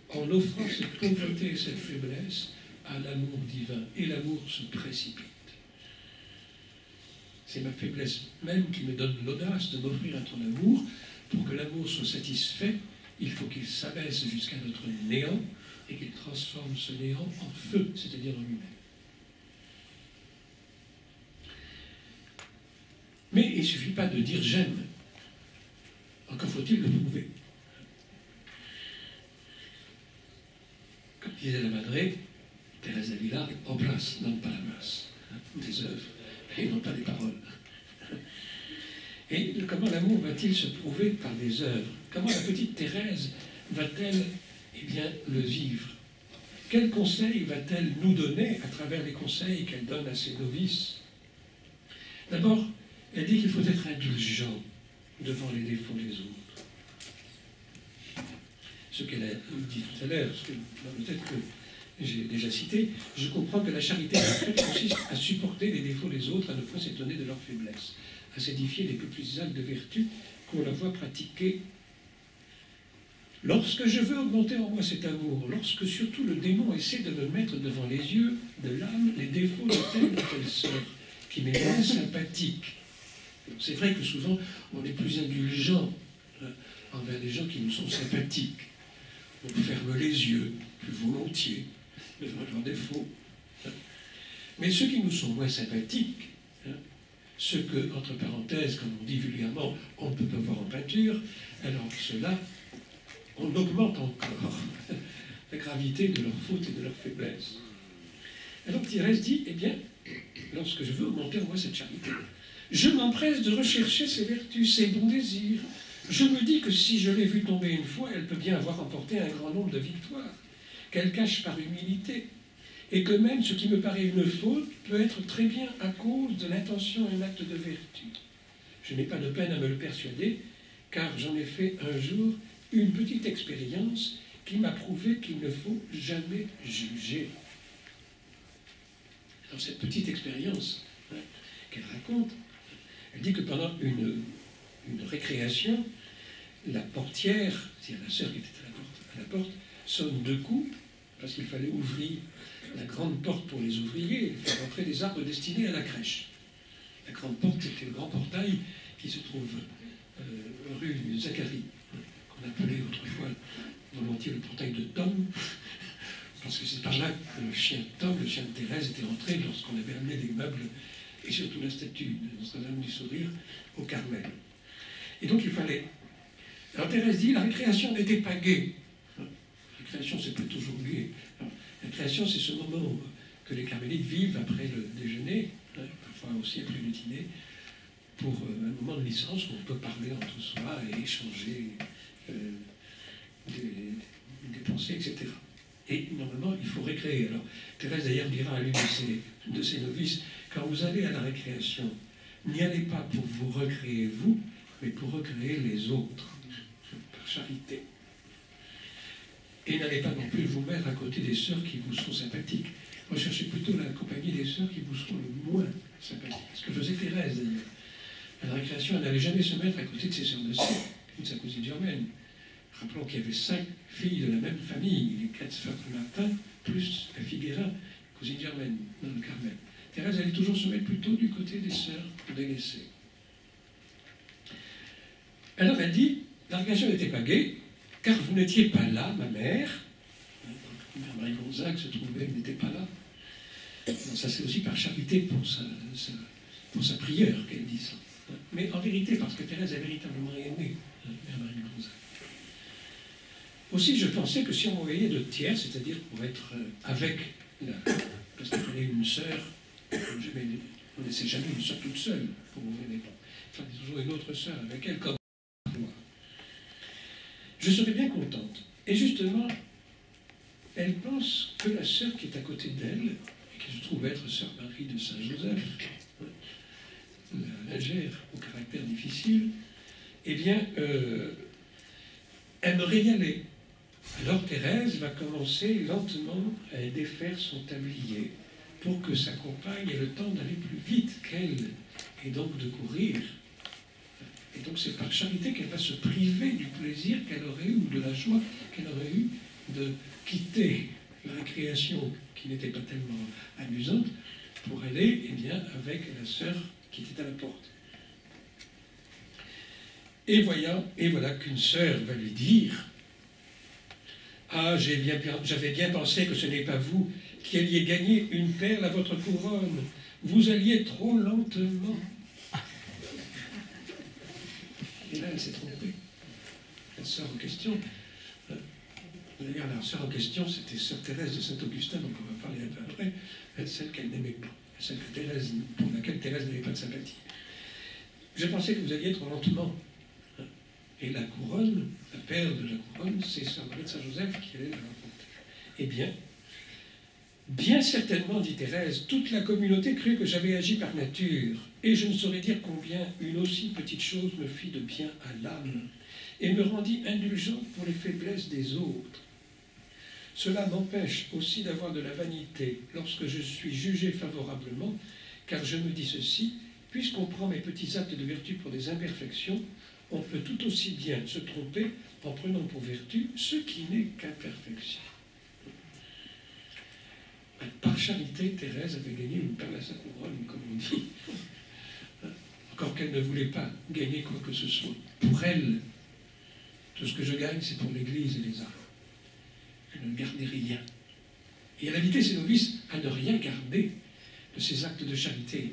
en offrant cette pauvreté et cette faiblesse à l'amour divin, et l'amour se précipite. C'est ma faiblesse même qui me donne l'audace de m'offrir à ton amour. Pour que l'amour soit satisfait, il faut qu'il s'abaisse jusqu'à notre néant et qu'il transforme ce néant en feu, c'est-à-dire en lui-même. Mais il ne suffit pas de dire j'aime. Encore faut-il le prouver. Comme disait la Madre Thérèse d'Avila, obras non palamas, des œuvres et non pas des paroles. Et comment l'amour va-t-il se prouver par des œuvres? Comment la petite Thérèse va-t-elle, eh bien, le vivre? Quels conseils va-t-elle nous donner à travers les conseils qu'elle donne à ses novices? D'abord, elle dit qu'il faut être indulgent devant les défauts des autres. Ce qu'elle a dit tout à l'heure, peut-être que j'ai déjà cité, je comprends que la charité parfaite consiste à supporter les défauts des autres, à ne point s'étonner de leurs faiblesses, à s'édifier les plus petits actes de vertu qu'on la voit pratiquer. Lorsque je veux augmenter en moi cet amour, lorsque surtout le démon essaie de me mettre devant les yeux de l'âme les défauts de telle ou telle sœur, qui m'est moins sympathique. C'est vrai que souvent, on est plus indulgent envers des gens qui nous sont sympathiques. On ferme les yeux plus volontiers devant leurs défauts. Mais ceux qui nous sont moins sympathiques, ceux que, entre parenthèses, comme on dit vulgairement, on ne peut pas voir en peinture, alors ceux-là, on augmente encore la gravité de leurs fautes et de leurs faiblesses. Alors Thérèse dit, eh bien, lorsque je veux augmenter en moi cette charité, je m'empresse de rechercher ses vertus, ses bons désirs. Je me dis que si je l'ai vue tomber une fois, elle peut bien avoir remporté un grand nombre de victoires, qu'elle cache par humilité, et que même ce qui me paraît une faute peut être très bien à cause de l'intention et un acte de vertu. Je n'ai pas de peine à me le persuader, car j'en ai fait un jour une petite expérience qui m'a prouvé qu'il ne faut jamais juger. Alors cette petite expérience qu'elle raconte, elle dit que pendant une récréation, la portière, c'est-à-dire la sœur qui était à la porte, sonne 2 coups, parce qu'il fallait ouvrir la grande porte pour les ouvriers et faire entrer des arbres destinés à la crèche. La grande porte, c'était le grand portail qui se trouve rue Zacharie, qu'on appelait autrefois volontiers le portail de Tom, parce que c'est par là que le chien Tom, le chien de Thérèse, était entré lorsqu'on avait amené des meubles et surtout la statue de Notre-Dame du Sourire au Carmel. Et donc il fallait... Alors Thérèse dit, la récréation n'était pas gaie. La récréation, c'est pas toujours gai. La récréation, c'est ce moment que les carmélites vivent après le déjeuner, parfois aussi après le dîner, pour un moment de licence où on peut parler entre soi et échanger des pensées, etc. Et normalement, il faut récréer. Alors, Thérèse d'ailleurs dira à l'une de ses novices, quand vous allez à la récréation, n'y allez pas pour vous recréer vous, mais pour recréer les autres, par charité. Et n'allez pas non plus vous mettre à côté des sœurs qui vous sont sympathiques. Recherchez plutôt la compagnie des sœurs qui vous seront le moins sympathiques. Ce que faisait Thérèse d'ailleurs. À la récréation, elle n'allait jamais se mettre à côté de ses sœurs de sœurs, de sa cousine Germaine. Rappelons qu'il y avait 5 filles de la même famille, les 4 sœurs de Martin, plus la fille Guérin, cousine Germaine, dans le Carmel. Thérèse allait toujours se mettre plutôt du côté des sœurs délaissées. Alors elle dit, la récréation n'était pas gaie, car vous n'étiez pas là, ma mère. Mère Marie Gonzague se trouvait, elle n'était pas là. Donc ça c'est aussi par charité pour sa prière qu'elle dit ça. Mais en vérité, parce que Thérèse a véritablement aimé Mère Marie Gonzague. Aussi, je pensais que si on m'envoyait de tiers, c'est-à-dire pour être avec parce qu'il fallait une sœur, on ne laissait jamais une sœur toute seule pour ouvrir les portes. Il fallait toujours une autre sœur avec elle, comme moi. Je serais bien contente. Et justement, elle pense que la sœur qui est à côté d'elle, et qui se trouve être sœur Marie de Saint-Joseph, la lingère au caractère difficile, eh bien, aimerait y aller. Alors Thérèse va commencer lentement à défaire son tablier pour que sa compagne ait le temps d'aller plus vite qu'elle, et donc de courir. Et donc c'est par charité qu'elle va se priver du plaisir qu'elle aurait eu, ou de la joie qu'elle aurait eu de quitter la récréation qui n'était pas tellement amusante pour aller avec la sœur qui était à la porte. Et voilà qu'une sœur va lui dire « Ah, j'avais bien pensé que ce n'est pas vous qui alliez gagner une perle à votre couronne. Vous alliez trop lentement. » Et là, elle s'est trompée. La sœur en question, d'ailleurs, la sœur en question, c'était sœur Thérèse de Saint-Augustin, donc on va parler un peu après, celle qu'elle n'aimait pas, celle pour laquelle Thérèse n'avait pas de sympathie. Je pensais que vous alliez trop lentement. Et la couronne, la perle de la couronne, c'est sœur Marie de Saint-Joseph qui allait la rencontrer. Eh bien certainement, dit Thérèse, toute la communauté crut que j'avais agi par nature, et je ne saurais dire combien une aussi petite chose me fit de bien à l'âme, et me rendit indulgente pour les faiblesses des autres. Cela m'empêche aussi d'avoir de la vanité lorsque je suis jugé favorablement, car je me dis ceci, puisqu'on prend mes petits actes de vertu pour des imperfections, on peut tout aussi bien se tromper en prenant pour vertu ce qui n'est qu'imperfection. Par charité, Thérèse avait gagné une perle à sa couronne, comme on dit. Encore qu'elle ne voulait pas gagner quoi que ce soit. Pour elle, tout ce que je gagne, c'est pour l'Église et les arts. Elle ne gardait rien. Et elle invitait ses novices à ne rien garder de ses actes de charité,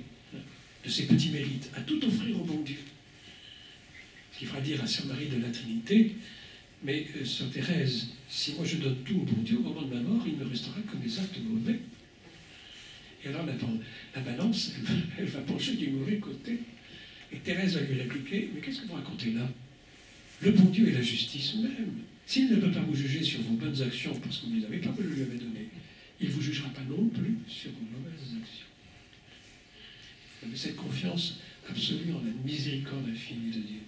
de ses petits mérites, à tout offrir au bon Dieu. Ce qui fera dire à Sœur Marie de la Trinité, mais Sœur Thérèse, si moi je donne tout au bon Dieu, au moment de ma mort, il ne me restera que mes actes mauvais. Et alors la balance, elle va pencher du mauvais côté. Et Thérèse va lui répliquer, mais qu'est-ce que vous racontez là? Le bon Dieu est la justice même. S'il ne peut pas vous juger sur vos bonnes actions, parce que vous ne les avez pas, que je lui avais donné, il ne vous jugera pas non plus sur vos mauvaises actions. Vous avez cette confiance absolue en la miséricorde infinie de Dieu.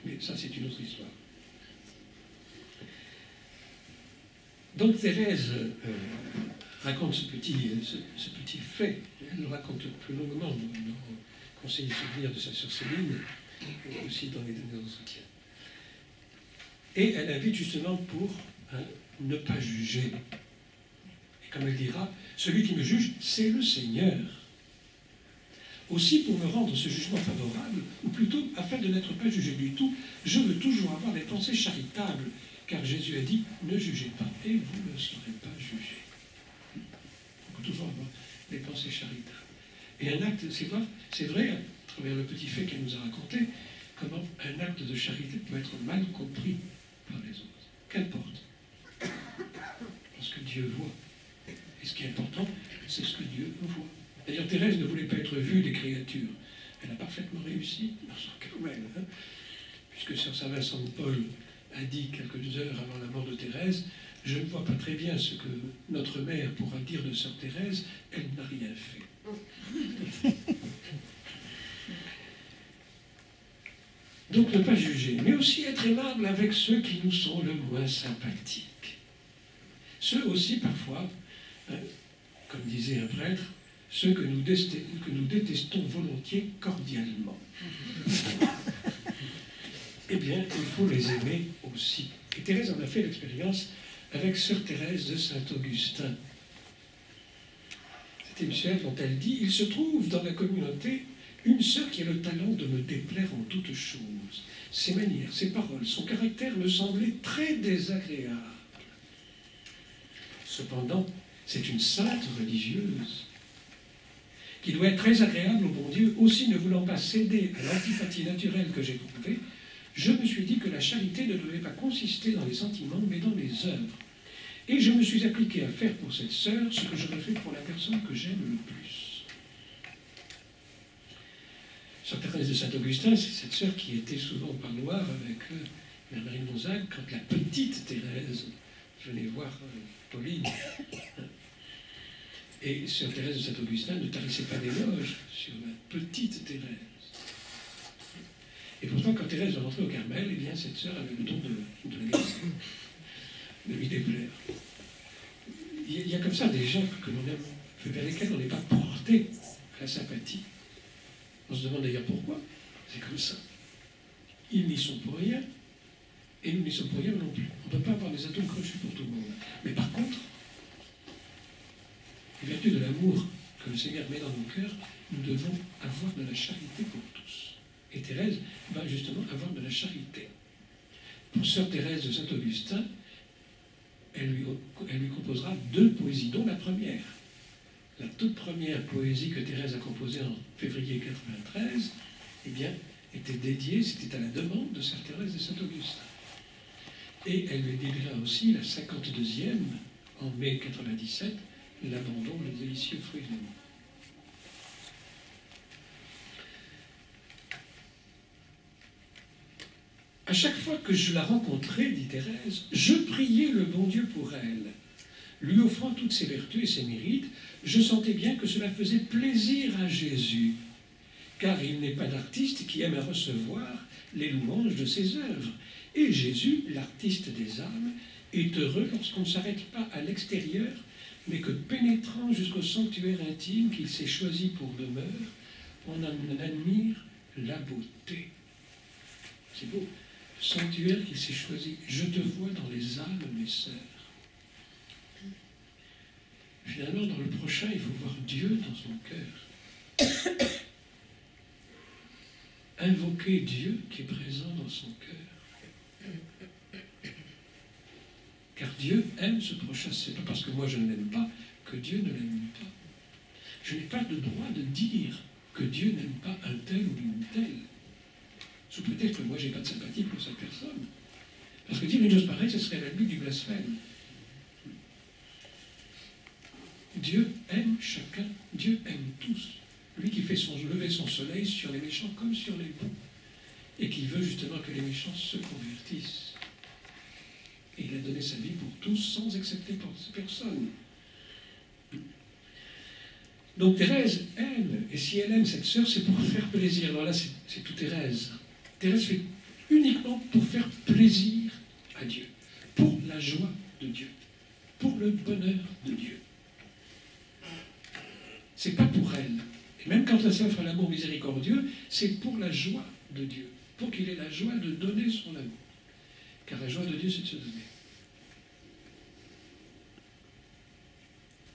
Mais ça, c'est une autre histoire. Donc Thérèse raconte ce petit fait. Elle le raconte plus longuement dans le conseil de souvenir de sa sœur Céline, et aussi dans les derniers entretiens. Et elle invite justement pour ne pas juger. Et comme elle dira, celui qui me juge, c'est le Seigneur. Aussi, pour me rendre ce jugement favorable, ou plutôt, afin de n'être pas jugé du tout, je veux toujours avoir des pensées charitables, car Jésus a dit, ne jugez pas, et vous ne serez pas jugés. On peut toujours avoir des pensées charitables. Et un acte, c'est vrai, à travers le petit fait qu'elle nous a raconté, comment un acte de charité peut être mal compris par les autres. Qu'importe. Parce que Dieu voit. Et ce qui est important, c'est ce que Dieu voit. D'ailleurs, Thérèse ne voulait pas être vue des créatures. Elle a parfaitement réussi dans son Carmel, puisque Sœur Saint-Vincent de Paul a dit quelques heures avant la mort de Thérèse, je ne vois pas très bien ce que notre mère pourra dire de Sœur Thérèse, elle n'a rien fait. Donc ne pas juger, mais aussi être aimable avec ceux qui nous sont le moins sympathiques. Ceux aussi parfois, comme disait un prêtre, ceux que nous détestons volontiers cordialement. Eh bien, il faut les aimer aussi. Et Thérèse en a fait l'expérience avec Sœur Thérèse de Saint-Augustin. C'était une sœur dont elle dit, il se trouve dans la communauté une sœur qui a le talent de me déplaire en toutes choses. Ses manières, ses paroles, son caractère me semblaient très désagréables. Cependant, c'est une sainte religieuse qui doit être très agréable au bon Dieu, aussi ne voulant pas céder à l'antipathie naturelle que j'ai trouvée, je me suis dit que la charité ne devait pas consister dans les sentiments, mais dans les œuvres. Et je me suis appliqué à faire pour cette sœur ce que j'aurais fait pour la personne que j'aime le plus. Sœur Thérèse de Saint-Augustin, c'est cette sœur qui était souvent au parloir avec Mère Marie de Gonzague, quand la petite Thérèse venait voir Pauline. Et Sœur Thérèse de Saint-Augustin ne tarissait pas d'éloges sur la petite Thérèse. Et pourtant, quand Thérèse va rentrer au Carmel, eh bien, cette sœur avait le don de la guérison, de lui déplaire. Il y a comme ça des gens que l'on aime, vers lesquels on n'est pas porté à la sympathie. On se demande d'ailleurs pourquoi. C'est comme ça. Ils n'y sont pour rien, et nous n'y sommes pour rien non plus. On ne peut pas avoir des atomes crochus pour tout le monde. Mais par contre, en vertu de l'amour que le Seigneur met dans nos cœurs, nous devons avoir de la charité pour tous. Et Thérèse va justement avoir de la charité. Pour sœur Thérèse de Saint-Augustin, elle lui composera 2 poésies, dont la première. La toute première poésie que Thérèse a composée en février 93, eh bien, était dédiée, c'était à la demande de sœur Thérèse de Saint-Augustin. Et elle lui dédiera aussi la 52e, en mai 97, l'abandon, le délicieux fruit de l'amour. À chaque fois que je la rencontrais, dit Thérèse, je priais le bon Dieu pour elle. Lui offrant toutes ses vertus et ses mérites, je sentais bien que cela faisait plaisir à Jésus, car il n'est pas d'artiste qui aime à recevoir les louanges de ses œuvres. Et Jésus, l'artiste des âmes, est heureux lorsqu'on ne s'arrête pas à l'extérieur, mais que pénétrant jusqu'au sanctuaire intime qu'il s'est choisi pour demeure, on en admire la beauté. C'est beau. Sanctuaire qu'il s'est choisi. Je te vois dans les âmes, mes sœurs. Finalement, dans le prochain, il faut voir Dieu dans son cœur. Invoquer Dieu qui est présent dans son cœur. Car Dieu aime ce prochain. Ce n'est pas parce que moi je ne l'aime pas que Dieu ne l'aime pas. Je n'ai pas le droit de dire que Dieu n'aime pas un tel ou une telle. Sous prétexte que moi, je n'ai pas de sympathie pour cette personne. Parce que dire une chose pareille, ce serait la but du blasphème. Dieu aime chacun, Dieu aime tous. Lui qui fait lever son soleil sur les méchants comme sur les bons. Et qui veut justement que les méchants se convertissent. Et il a donné sa vie pour tous, sans accepter pour personne. Donc Thérèse aime, et si elle aime cette sœur, c'est pour faire plaisir. Alors là, c'est tout Thérèse. Thérèse fait uniquement pour faire plaisir à Dieu, pour la joie de Dieu, pour le bonheur de Dieu. C'est pas pour elle. Et même quand elle s'offre l'amour miséricordieux, c'est pour la joie de Dieu, pour qu'il ait la joie de donner son amour. Car la joie de Dieu, c'est de se donner.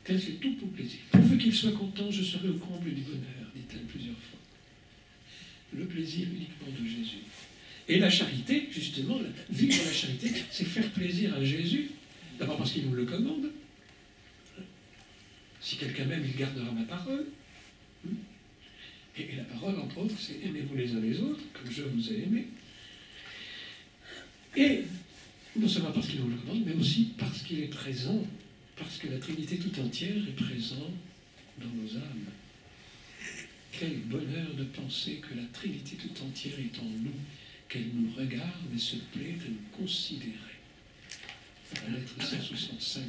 Thérèse fait tout pour plaisir. Pourvu qu'il soit content, je serai au comble du bonheur, dit-elle plusieurs fois. Le plaisir uniquement de Jésus. Et la charité, justement, vivre la charité, c'est faire plaisir à Jésus. D'abord parce qu'il nous le commande. Si quelqu'un m'aime, il gardera ma parole. Et la parole, entre autres, c'est aimez-vous les uns les autres, comme je vous ai aimé. Et non seulement parce qu'il nous le commande, mais aussi parce qu'il est présent, parce que la Trinité tout entière est présente dans nos âmes. Quel bonheur de penser que la Trinité tout entière est en nous, qu'elle nous regarde et se plaît de nous considérer. La lettre 165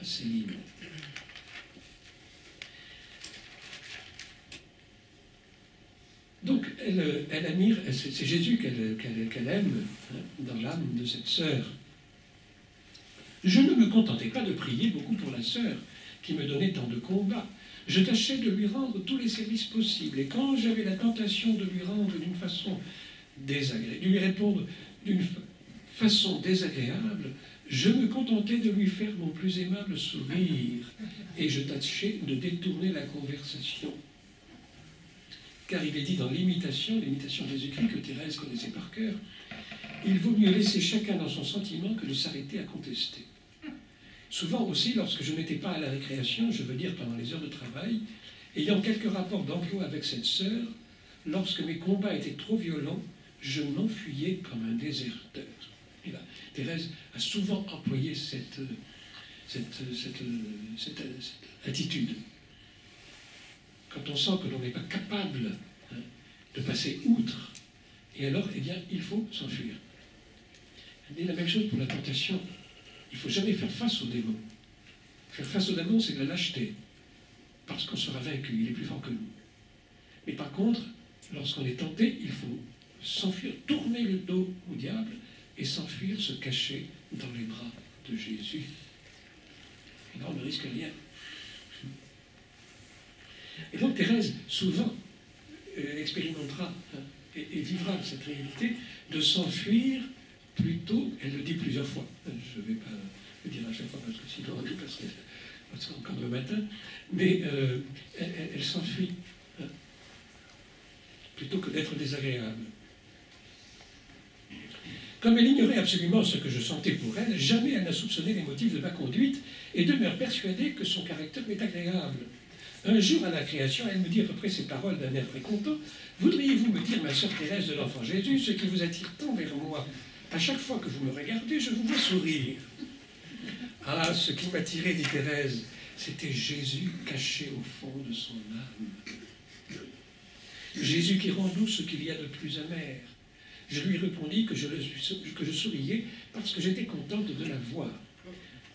à Céline. Donc, elle admire, c'est Jésus qu'elle aime dans l'âme de cette sœur. Je ne me contentais pas de prier beaucoup pour la sœur qui me donnait tant de combats. Je tâchais de lui rendre tous les services possibles. Et quand j'avais la tentation de lui rendre d'une façon désagréable, de lui répondre d'une façon désagréable, je me contentais de lui faire mon plus aimable sourire. Et je tâchais de détourner la conversation. Car il est dit dans l'imitation de Jésus-Christ que Thérèse connaissait par cœur, il vaut mieux laisser chacun dans son sentiment que de s'arrêter à contester. Souvent aussi, lorsque je n'étais pas à la récréation, je veux dire pendant les heures de travail, ayant quelques rapports d'emploi avec cette sœur, lorsque mes combats étaient trop violents, je m'enfuyais comme un déserteur. Et là, Thérèse a souvent employé cette attitude. Quand on sent que l'on n'est pas capable de passer outre, et alors, eh bien, il faut s'enfuir. Elle dit la même chose pour la tentation. Il ne faut jamais faire face au démon. Faire face au démon, c'est de la lâcheté. Parce qu'on sera vaincu, il est plus fort que nous. Mais par contre, lorsqu'on est tenté, il faut s'enfuir, tourner le dos au diable et s'enfuir, se cacher dans les bras de Jésus. Et là, on ne risque rien. Et donc Thérèse, souvent, expérimentera et vivra cette réalité de s'enfuir plutôt, elle le dit plusieurs fois, je ne vais pas le dire à chaque fois parce que sinon on passerait encore le matin, mais elle s'enfuit plutôt que d'être désagréable. Comme elle ignorait absolument ce que je sentais pour elle, jamais elle n'a soupçonné les motifs de ma conduite et demeure persuadée que son caractère m'est agréable. Un jour, à la création, elle me dit à peu près ces paroles d'un air très content. « Voudriez-vous me dire, ma sœur Thérèse de l'Enfant Jésus, ce qui vous attire tant vers moi? À chaque fois que vous me regardez, je vous vois sourire. » Ah, ce qui m'attirait, dit Thérèse, c'était Jésus caché au fond de son âme. Jésus qui rend doux ce qu'il y a de plus amer. Je lui répondis que je souriais parce que j'étais contente de la voir.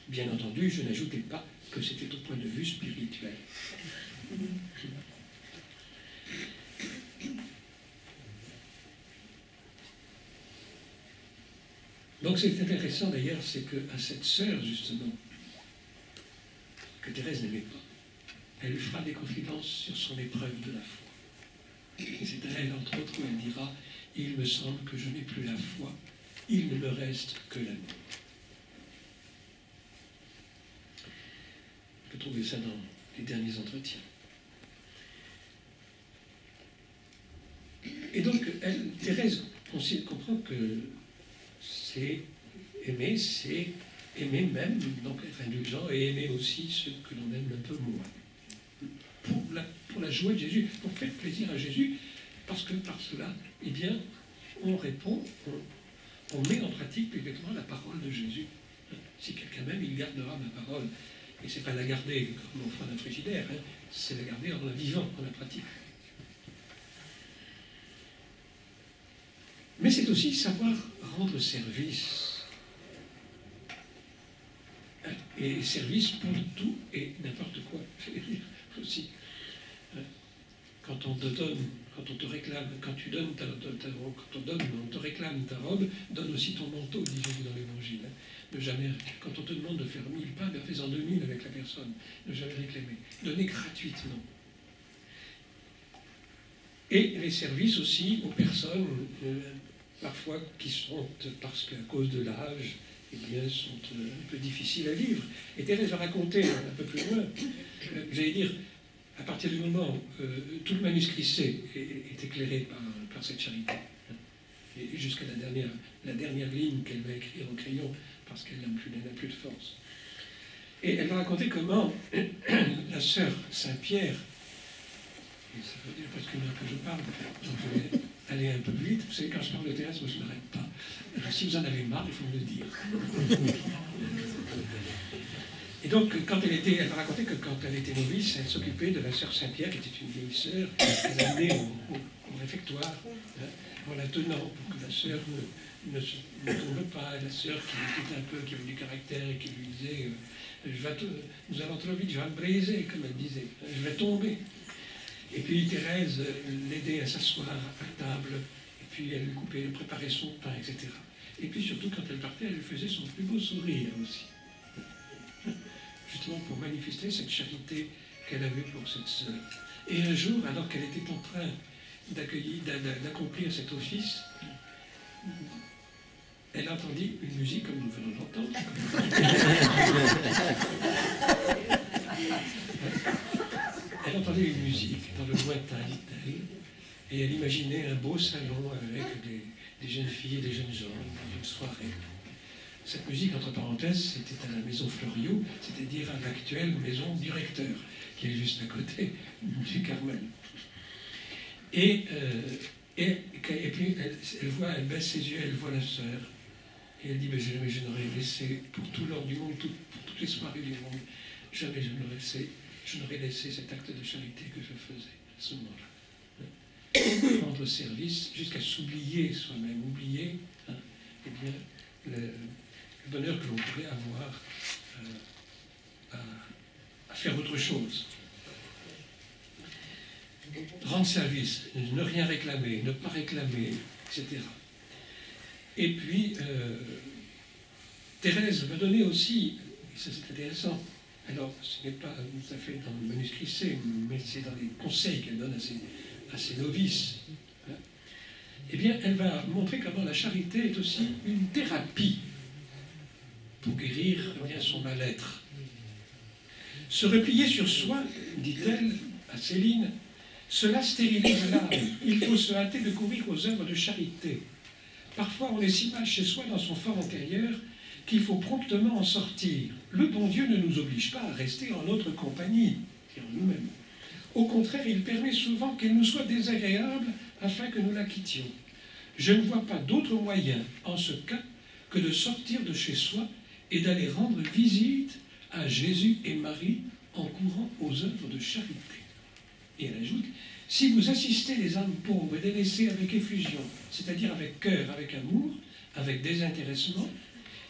Bien entendu, je n'ajoutais pas que c'était au point de vue spirituel. Donc c'est intéressant d'ailleurs, c'est qu'à cette sœur, justement, que Thérèse n'aimait pas, elle lui fera des confidences sur son épreuve de la foi. Et c'est à elle, entre autres, où elle dira « Il me semble que je n'ai plus la foi, il ne me reste que l'amour. » On peut trouver ça dans les derniers entretiens. Et donc, Thérèse comprend que c'est aimer même, donc être indulgent, et aimer aussi ceux que l'on aime un peu moins. Pour la joie de Jésus, pour faire plaisir à Jésus, parce que par cela, eh bien, on répond, on met en pratique publiquement la parole de Jésus. Si quelqu'un m'aime, il gardera ma parole. Et ce n'est pas la garder comme au fond d'un frigidaire, c'est la garder en la vivant, en la pratique. Mais c'est aussi savoir rendre service. Et service pour tout et n'importe quoi, je vais dire aussi. Quand on te donne, quand on te réclame, quand tu donnes quand on te réclame ta robe, donne aussi ton manteau, dit Jésus dans l'Évangile. Ne jamais, quand on te demande de faire 1000 pas, ben fais-en 2000 avec la personne. Ne jamais réclamer. Donner gratuitement. Et les services aussi aux personnes, parfois qui sont, parce qu'à cause de l'âge, eh bien, sont un peu difficiles à vivre. Et Thérèse va raconter un peu plus loin, j'allais dire, à partir du moment où tout le manuscrit C est éclairé par cette charité, et jusqu'à la dernière ligne qu'elle va écrire au crayon, parce qu'elle n'a plus de force. Et elle va raconter comment la sœur Saint-Pierre, et ça veut dire presque une heure que je parle, donc je vais aller un peu vite. Vous savez, quand je parle de Thérèse, je ne m'arrête pas. Alors, si vous en avez marre, il faut me le dire. Et donc, elle va raconter que quand elle était novice, elle s'occupait de la sœur Saint-Pierre, qui était une vieille sœur, qu'elle amenait au réfectoire, en la tenant pour que la sœur ne tombe pas. La sœur qui avait du caractère et qui lui disait nous allons trop vite, je vais me briser, comme elle disait, je vais tomber. Et puis Thérèse l'aidait à s'asseoir à table, et puis elle lui coupait, elle préparait son pain, etc. Et puis surtout, quand elle partait, elle lui faisait son plus beau sourire aussi. Justement pour manifester cette charité qu'elle avait pour cette sœur. Et un jour, alors qu'elle était en train d'accomplir cet office, elle entendit une musique comme nous venons d'entendre. Elle entendait une musique dans le lointain, dit-elle, et elle imaginait un beau salon avec des jeunes filles et des jeunes gens dans une soirée. Cette musique, entre parenthèses, c'était à la maison Fleuriot, c'est-à-dire à l'actuelle maison du recteur, qui est juste à côté du Carmel. Et puis elle baisse ses yeux, elle voit la sœur, et elle dit, mais jamais je n'aurais laissé, pour tout l'ordre du monde, pour toutes les soirées du monde, jamais je n'aurais laissé cet acte de charité que je faisais à ce moment-là. Rendre service jusqu'à s'oublier soi-même, oublier eh bien, le bonheur que l'on pourrait avoir à faire autre chose. Rendre service, ne rien réclamer, ne pas réclamer, etc. Et puis, Thérèse va donner aussi, et ça c'est intéressant, alors ce n'est pas tout à fait dans le manuscrit C, mais c'est dans les conseils qu'elle donne à ses novices, hein. Eh bien, elle va montrer comment la charité est aussi une thérapie pour guérir bien son mal-être. Se replier sur soi, dit-elle à Céline, cela stérilise l'âme. Il faut se hâter de courir aux œuvres de charité. Parfois, on est si mal chez soi dans son fort intérieur qu'il faut promptement en sortir. Le bon Dieu ne nous oblige pas à rester en notre compagnie, et en nous-mêmes. Au contraire, il permet souvent qu'elle nous soit désagréable afin que nous la quittions. Je ne vois pas d'autre moyen, en ce cas, que de sortir de chez soi et d'aller rendre visite à Jésus et Marie en courant aux œuvres de charité. Et elle ajoute, si vous assistez les âmes pauvres et délaissées avec effusion, c'est-à-dire avec cœur, avec amour, avec désintéressement,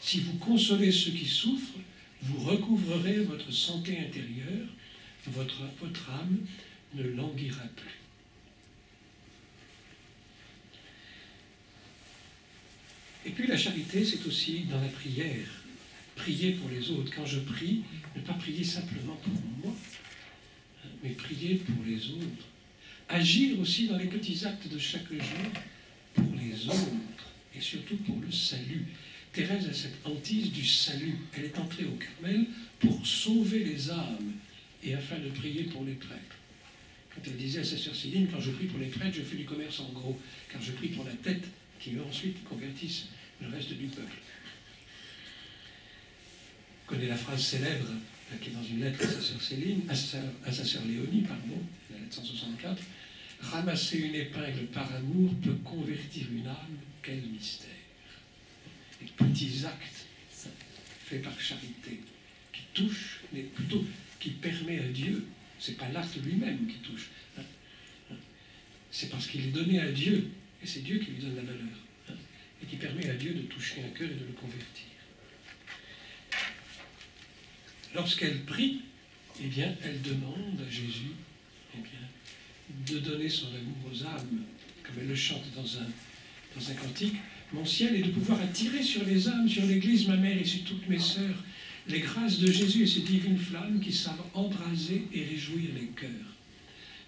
si vous consolez ceux qui souffrent, vous recouvrerez votre santé intérieure, votre âme ne languira plus. Et puis la charité, c'est aussi dans la prière. Prier pour les autres. Quand je prie, ne pas prier simplement pour moi, mais prier pour les autres. Agir aussi dans les petits actes de chaque jour pour les autres, et surtout pour le salut. Thérèse a cette hantise du salut. Elle est entrée au Carmel pour sauver les âmes, et afin de prier pour les prêtres. Quand elle disait à sa sœur Céline, quand je prie pour les prêtres, je fais du commerce en gros, car je prie pour la tête, qui eux ensuite convertissent le reste du peuple. Vous connaissez la phrase célèbre qui est dans une lettre à sa sœur Céline, à sa sœur Léonie, pardon, la lettre 164, ramasser une épingle par amour peut convertir une âme, quel mystère. Les petits actes faits par charité, qui touchent, mais plutôt qui permet à Dieu, c'est pas l'acte lui-même qui touche, c'est parce qu'il est donné à Dieu, et c'est Dieu qui lui donne la valeur, et qui permet à Dieu de toucher un cœur et de le convertir. Lorsqu'elle prie, eh bien, elle demande à Jésus, eh bien, de donner son amour aux âmes, comme elle le chante dans un cantique. Mon ciel est de pouvoir attirer sur les âmes, sur l'Église, ma mère et sur toutes mes sœurs, les grâces de Jésus et ses divines flammes qui savent embraser et réjouir les cœurs.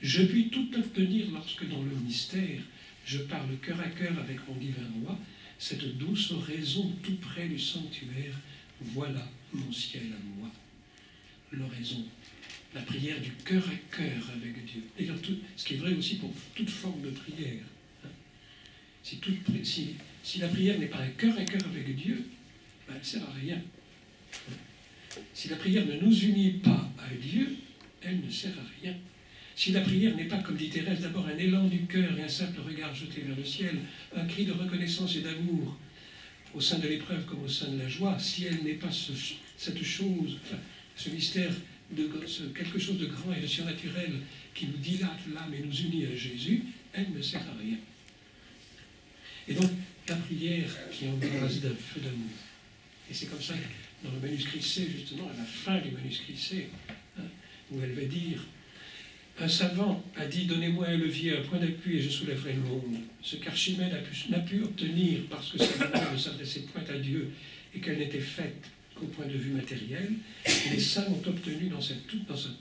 Je puis tout obtenir lorsque dans le mystère, je parle cœur à cœur avec mon divin roi, cette douce oraison tout près du sanctuaire, voilà mon ciel à moi. L'oraison, la prière du cœur à cœur avec Dieu. D'ailleurs, ce qui est vrai aussi pour toute forme de prière. Si la prière n'est pas un cœur à cœur avec Dieu, ben, elle ne sert à rien. Si la prière ne nous unit pas à Dieu, elle ne sert à rien. Si la prière n'est pas, comme dit Thérèse, d'abord un élan du cœur et un simple regard jeté vers le ciel, un cri de reconnaissance et d'amour, au sein de l'épreuve comme au sein de la joie, si elle n'est pas cette chose, ce mystère, quelque chose de grand et de surnaturel qui nous dilate l'âme et nous unit à Jésus, elle ne sert à rien. Et donc, la prière qui embrase d'un feu d'amour. Et c'est comme ça que dans le manuscrit C, justement, à la fin du manuscrit C, où elle va dire un savant a dit « Donnez-moi un levier, un point d'appui, et je soulèverai le monde. » Ce qu'Archimède n'a pu obtenir parce que sa demande ne s'adressait point à Dieu et qu'elle n'était faite qu'au point de vue matériel, les saints ont obtenu dans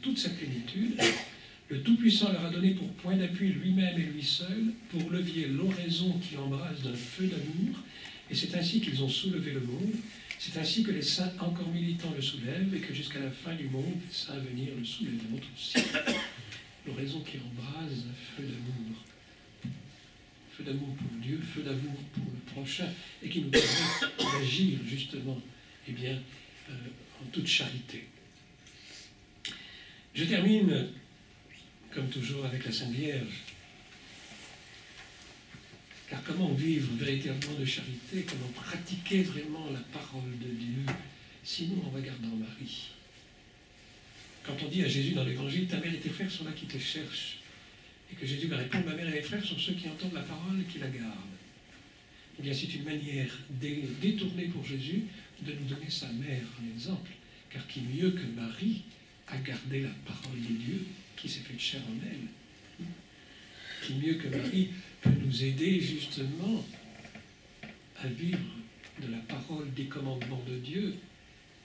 toute sa plénitude. Le Tout-Puissant leur a donné pour point d'appui lui-même et lui seul, pour levier l'oraison qui embrase d'un feu d'amour, et c'est ainsi qu'ils ont soulevé le monde. C'est ainsi que les saints encore militants le soulèvent, et que jusqu'à la fin du monde, les saints à venir le soulèveront aussi. L'oraison qui embrase un feu d'amour. Feu d'amour pour Dieu, feu d'amour pour le prochain, et qui nous permet d'agir justement, eh bien, en toute charité. Je termine, comme toujours, avec la Sainte Vierge. Car comment vivre véritablement de charité, comment pratiquer vraiment la parole de Dieu, sinon en regardant Marie. Quand on dit à Jésus dans l'Évangile, ta mère et tes frères sont là qui te cherchent, et que Jésus va répondre, ma mère et mes frères sont ceux qui entendent la parole et qui la gardent. Eh bien, c'est une manière détournée pour Jésus de nous donner sa mère en exemple, car qui mieux que Marie a gardé la parole de Dieu qui s'est faite chair en elle. Qui mieux que Marie peut nous aider justement à vivre de la parole des commandements de Dieu,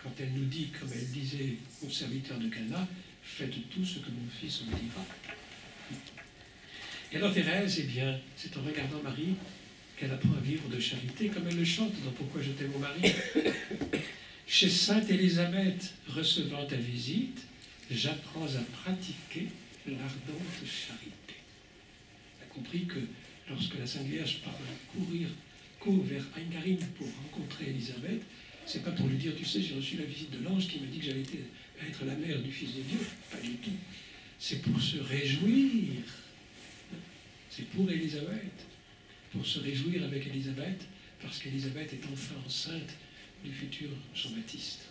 quand elle nous dit, comme elle disait aux serviteurs de Cana, « Faites tout ce que mon fils vous dira ». Et alors Thérèse, eh bien, c'est en regardant Marie qu'elle apprend à vivre de charité, comme elle le chante dans « Pourquoi je t'aime, mon mari ». Chez Sainte Élisabeth, recevant ta visite, j'apprends à pratiquer l'ardente charité. Elle a compris que lorsque la Sainte Vierge court vers Aingarine pour rencontrer Élisabeth, c'est pas pour lui dire, tu sais, j'ai reçu la visite de l'ange qui m'a dit que j'allais être la mère du Fils de Dieu. Pas du tout. C'est pour se réjouir. C'est pour Élisabeth. Pour se réjouir avec Élisabeth, parce qu'Élisabeth est enfin enceinte du futur Jean-Baptiste.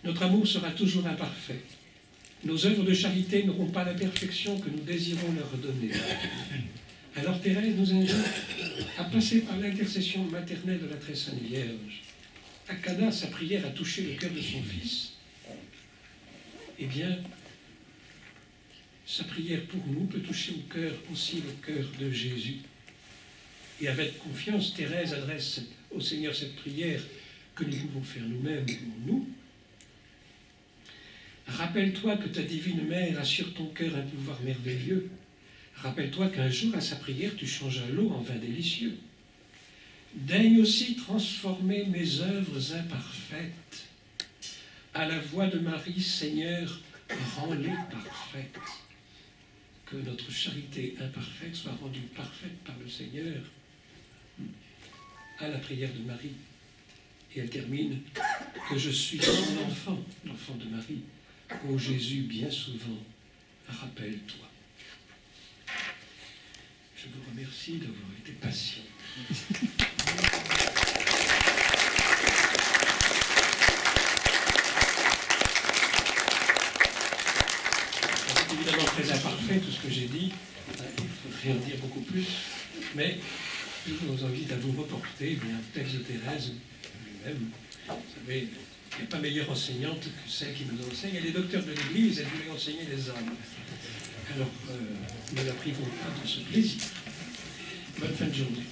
Notre amour sera toujours imparfait. Nos œuvres de charité n'auront pas la perfection que nous désirons leur donner. Alors Thérèse nous invite à passer par l'intercession maternelle de la Très Sainte Vierge. À Cana, sa prière a touché le cœur de son fils. Eh bien, sa prière pour nous peut toucher aussi le cœur de Jésus. Et avec confiance, Thérèse adresse au Seigneur cette prière que nous pouvons faire nous-mêmes pour nous. Rappelle-toi que ta divine mère a sur ton cœur un pouvoir merveilleux. Rappelle-toi qu'un jour, à sa prière, tu changea l'eau en vin délicieux. Daigne aussi transformer mes œuvres imparfaites. À la voix de Marie, Seigneur, rends-les parfaites. Que notre charité imparfaite soit rendue parfaite par le Seigneur à la prière de Marie. Et elle termine que je suis ton enfant, l'enfant de Marie. Ô Jésus, bien souvent, rappelle-toi. Je vous remercie d'avoir été patient. C'est évidemment très imparfait tout ce que j'ai dit. Il faudrait en dire beaucoup plus. Mais je vous invite à vous reporter un texte de Thérèse lui-même. Vous savez, il n'y a pas meilleure enseignante que celle qui nous enseigne. Elle est docteur de l'Église, elle voulait enseigner les hommes. Alors, ne la privons pas de ce plaisir. Bonne fin de journée.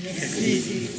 Merci.